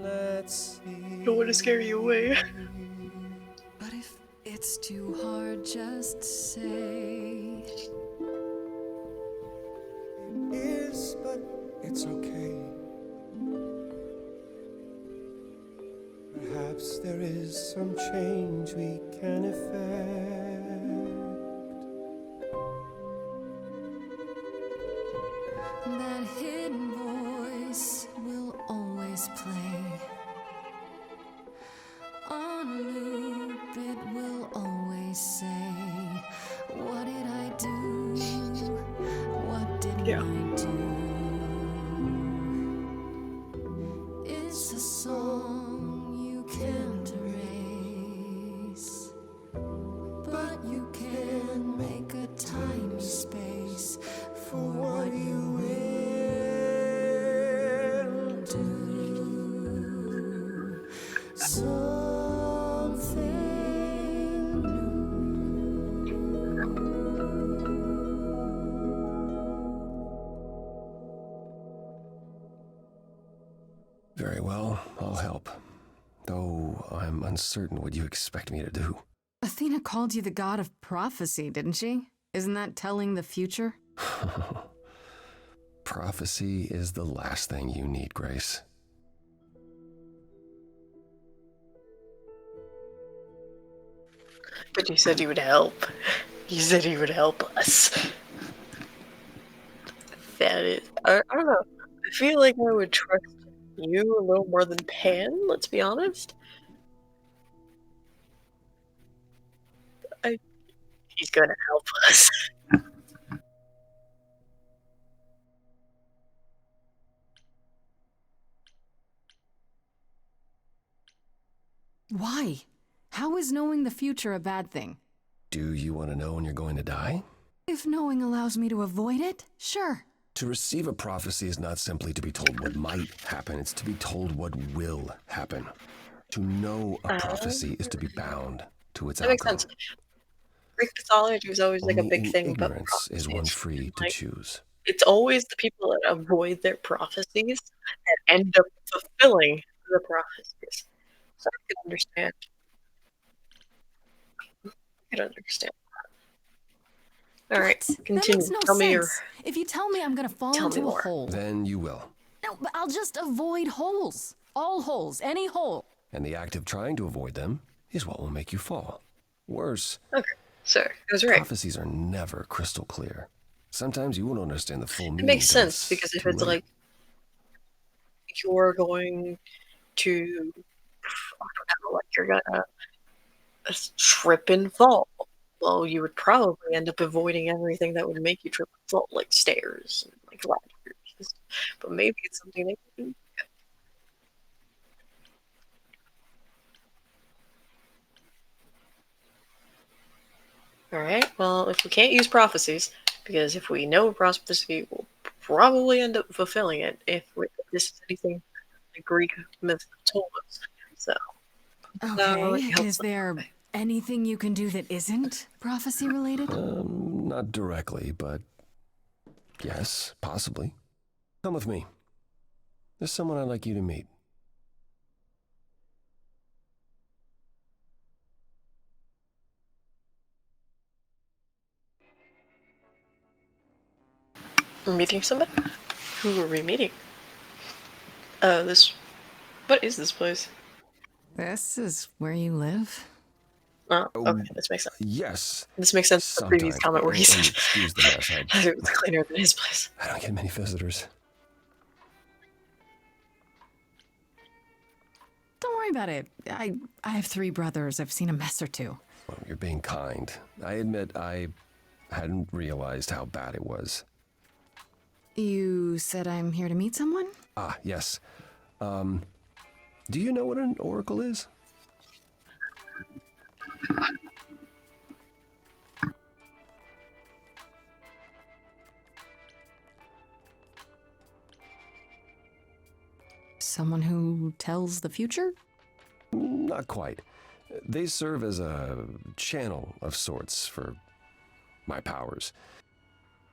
Let's see. Don't want to scare you away. But if it's too hard, just say. It is, but it's okay. Perhaps there is some change we can effect. That hidden voice will always play. On loop, it will always say, what did I do? What didn't I do? It's a song you can't erase, but you can make a tiny space for what you will do. Something Very well, I'll help. Though I'm uncertain what you expect me to do. Athena called you the god of prophecy, didn't she? Isn't that telling the future? Prophecy is the last thing you need, Grace. But you said you would help. You said you would help us. That is, I don't know. I feel like I would trust you a little more than Pan, let's be honest. He's gonna help us. Why? How is knowing the future a bad thing? Do you want to know when you're going to die? If knowing allows me to avoid it, sure. To receive a prophecy is not simply to be told what might happen, it's to be told what will happen. To know a prophecy is to be bound to its That makes outcome. sense. Greek mythology was always like a Only big in thing about ignorance is one prophecies. free to Like, choose. it's always the people that avoid their prophecies that end up fulfilling the prophecies. So I can understand. I can understand. All right, That continue. makes no Tell me your. sense. If you tell me I'm gonna fall Tell me into a more. hole. Then you will. No, but I'll just avoid holes. All holes, any hole. And the act of trying to avoid them is what will make you fall. Worse, Okay, so I was right. prophecies are never crystal clear. Sometimes you won't understand the full meaning. It makes until sense because if too it's late. like you're going to, I don't know, like you're gonna trip and fall. Well, you would probably end up avoiding everything that would make you trip and fall, like stairs and like ladders. But maybe it's something that you can. All right. Well, if we can't use prophecies, because if we know prophecy, we'll probably end up fulfilling it. If this is anything the Greek myth told us. So. Okay, it helps is there anything you can do that isn't prophecy related? Not directly, but yes, possibly. Come with me. There's someone I'd like you to meet. We're meeting somebody? Who are we meeting? What is this place? This is where you live? Oh, okay, this makes sense. Yes. This makes sense to the previous Sometimes. comment where he And said excuse the mess. it was cleaner than his place. I don't get many visitors. Don't worry about it. I have 3 brothers. I've seen a mess or two. Well, you're being kind. I admit I hadn't realized how bad it was. You said I'm here to meet someone? Ah, yes. Do you know what an oracle is? Someone who tells the future? Not quite. They serve as a channel of sorts for my powers.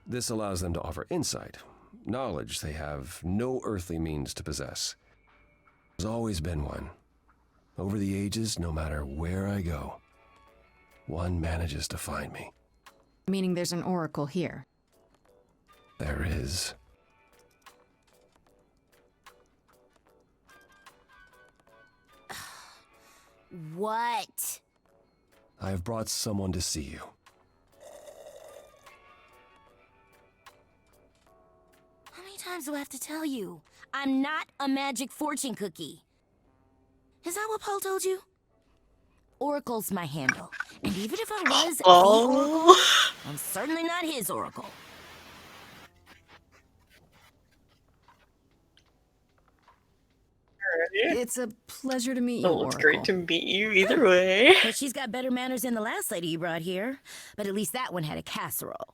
This allows them to offer insight, knowledge they have no earthly means to possess. There's always been one. Over the ages, no matter where I go, one manages to find me. Meaning there's an oracle here. There is. What? I have brought someone to see you. How many times do I have to tell you? I'm not a magic fortune cookie. Is that what Paul told you? Oracle's my handle. And even if I was the oracle, I'm certainly not his oracle. It's a pleasure to meet you, Oh, it's Oracle. great to meet you either way. But she's got better manners than the last lady you brought here. But at least that one had a casserole.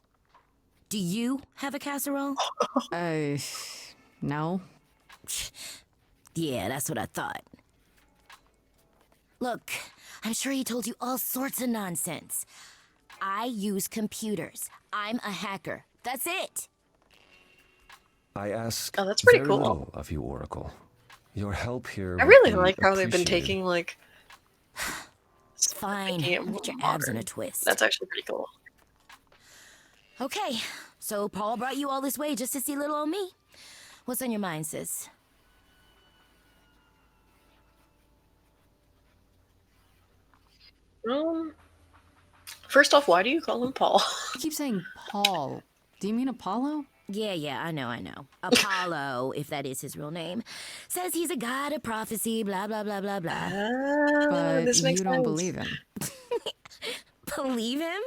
Do you have a casserole? No. Yeah, that's what I thought. Look, I'm sure he told you all sorts of nonsense. I use computers. I'm a hacker. That's it. I ask Oh, that's pretty very cool. little of you, Oracle. Your help here I would really be like how they've been appreciated. taking like. Fine. making it I'll get your more abs in a modern. twist. That's actually pretty cool. Okay, so Paul brought you all this way just to see little old me. What's on your mind, sis? First off, why do you call him Paul? You keep saying Paul. Do you mean Apollo? Yeah, I know. Apollo, if that is his real name, says he's a god of prophecy, blah, blah, blah, blah, blah. But this you makes don't sense. believe him. Believe him?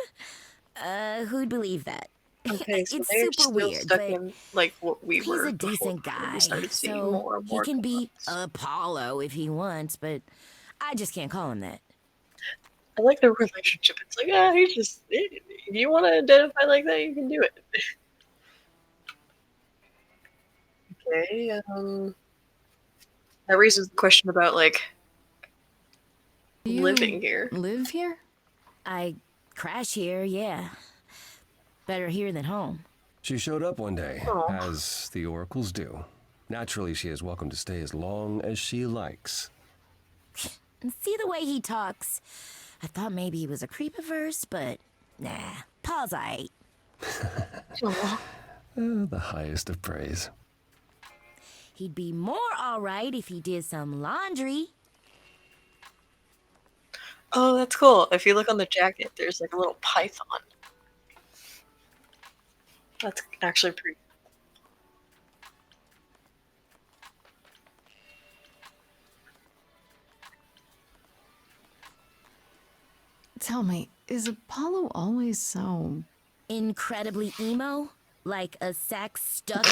Who'd believe that? Okay, so It's they're super still weird, stuck but in like what we he's were a before decent when guy, we started seeing so more and he more can be clones. Apollo if he wants, but I just can't call him that. I like their relationship. It's like, he's just if you want to identify like that, you can do it. Okay, that raises the question about like You living here. live here? I crash here, yeah. Better here than home. She showed up one day, Aw. as the oracles do. Naturally, she is welcome to stay as long as she likes. And see the way he talks. I thought maybe he was a creep at first, but nah, Paul's aight. The highest of praise. He'd be more alright if he did some laundry. Oh, that's cool. If you look on the jacket, there's like a little python. That's actually pretty. Tell me, is Apollo always so... Incredibly emo? Like a sack stuck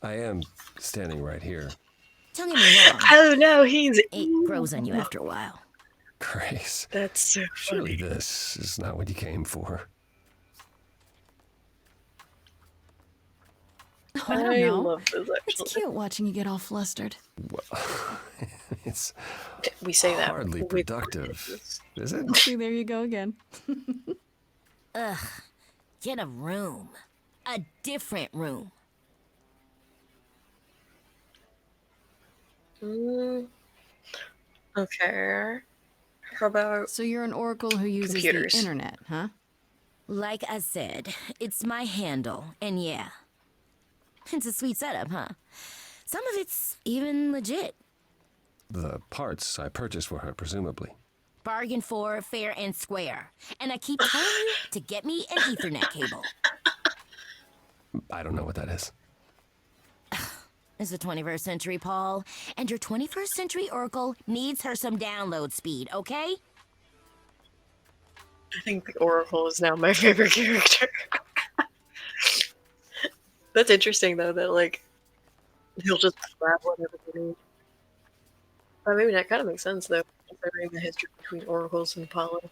I am standing right here. Don't get me wrong. Oh no, he's It grows on you after a while. Grace. That's so Surely funny. this is not what you came for. Oh, I don't I know. love this It's actually. cute watching you get all flustered. Well, it's We say that. hardly with- productive, is it? See, there you go again. Ugh. Get a room. A different room. Okay. How about So you're an oracle who uses computers? the internet, huh? Like I said, it's my handle, and yeah. It's a sweet setup, huh? Some of it's even legit. The parts I purchased for her, presumably. Bargain for, fair and square. And I keep telling you to get me an Ethernet cable. I don't know what that is. It's the 21st century, Paul. And your 21st century Oracle needs her some download speed, okay? I think the Oracle is now my favorite character. That's interesting though, that like he'll just grab whatever they need. Maybe that kind of makes sense though, considering the history between Oracles and Apollo.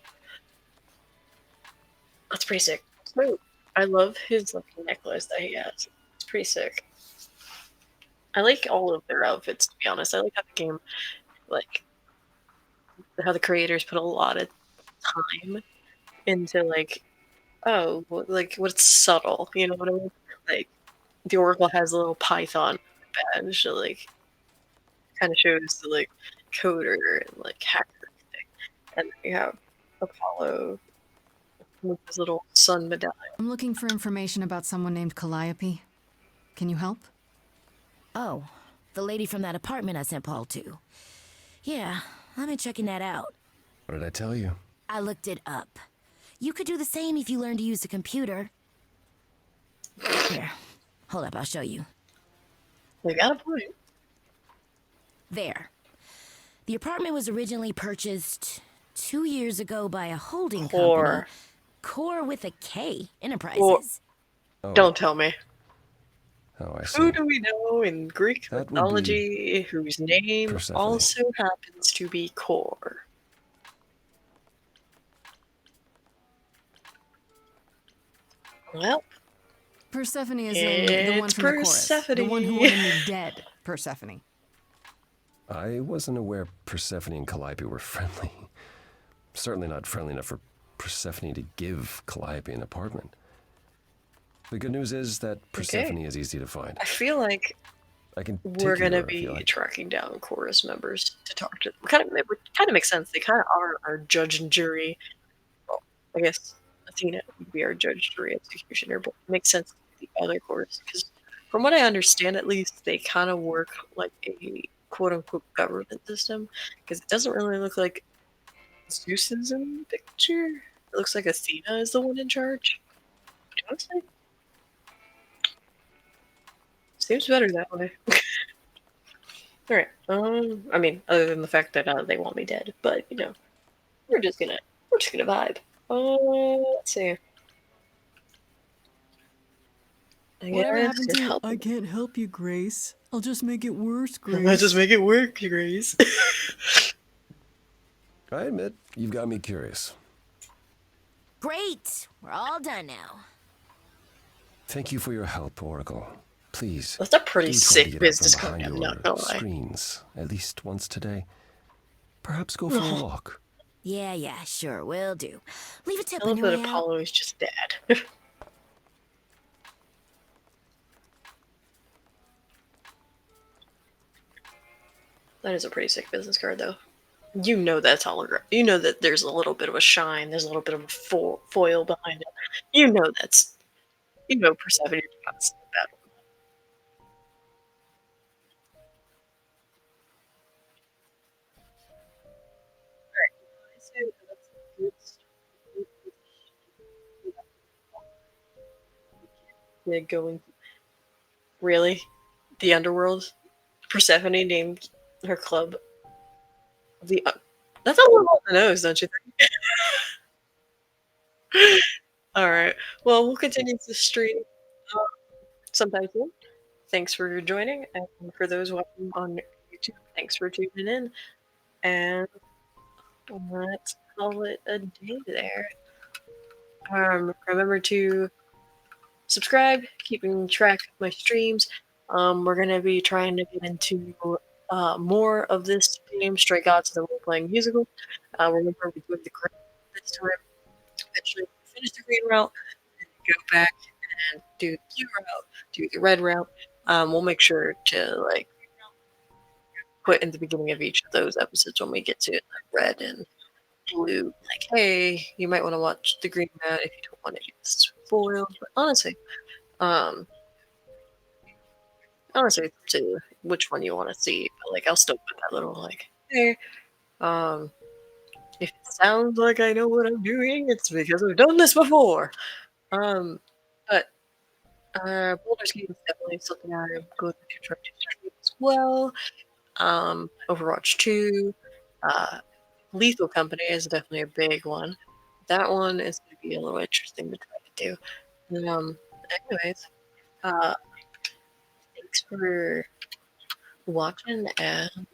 That's pretty sick. So, I love his like necklace that he has. It's pretty sick. I like all of their outfits, to be honest. I like how the game, like, how the creators put a lot of time into like, like what's subtle, you know what I mean? Like, the Oracle has a little python badge that like kind of shows the like coder and like hacker thing, and then you have Apollo with his little sun medallion. I'm looking for information about someone named Calliope. Can you help? Oh, the lady from that apartment I sent Paul to. Yeah, I've been checking that out. What did I tell you? I looked it up. You could do the same if you learned to use the computer. Here, hold up, I'll show you. They got a point. There. The apartment was originally purchased 2 years ago by a holding company. Core. Core with a K Enterprises. Oh, Don't tell me. Oh, I see. Who do we know in Greek That would be mythology whose name Persephone. also happens to be Core? Well, Persephone is in the one It's from the chorus. The one who Persephone. wanted me dead. Persephone. I wasn't aware Persephone and Calliope were friendly. Certainly not friendly enough for Persephone to give Calliope an apartment. The good news is that Persephone is easy to find. I feel like I can take we're you gonna there if you be like. tracking down chorus members to talk to. It kind of makes sense. They kind of are our judge and jury. Well, I guess Athena would be our judge, jury, executioner, but it makes sense with the other chorus because, from what I understand, at least they kind of work like a quote unquote government system because it doesn't really look like Zeus is in the picture. It looks like Athena is the one in charge. Do you want to say? Seems better that way. All right. I mean, other than the fact that they want me dead, but you know, we're just gonna vibe. Let's see. I Whatever guess happened it to helped. I can't help you, Grace. I'll just make it worse, Grace. Let's just make it work, Grace. I admit, you've got me curious. Great. We're all done now. Thank you for your help, Oracle. Please. That's a pretty do try to sick get out business from card, behind I'm your not gonna lie. screens at least once today. Perhaps go for a walk. Yeah, sure, will do. Leave a tip I on love your that way out. Apollo is just dead. That is a pretty sick business card, though. You know that's hologram. You know that there's a little bit of a shine. There's a little bit of a foil behind it. You know that's. You know Persephone is constantly battle. Yeah, going. Really? The underworld? Persephone named her club the. That's a little on the nose, don't you think? Alright. Well, we'll continue to stream sometime soon. Thanks for joining, and for those watching on YouTube, thanks for tuning in. And let's call it a day there. Remember to subscribe, keeping track of my streams. We're gonna be trying to get into more of this game, Stray Gods, the role-playing musical. Remember, we doing the green this time. Eventually, finish the green route, and go back and do the blue route, do the red route. We'll make sure to put in the beginning of each of those episodes when we get to red and blue, like, hey, you might want to watch the green route if you don't want to get spoiled. But honestly, it's up to which one you want to see. But I'll still put that little hey, if it sounds like I know what I'm doing, it's because I've done this before. But Baldur's Gate is definitely something I'm going to try to stream as well. Overwatch 2, Lethal Company is definitely a big one. That one is going to be a little interesting to try to do. Anyways, thanks for watching, and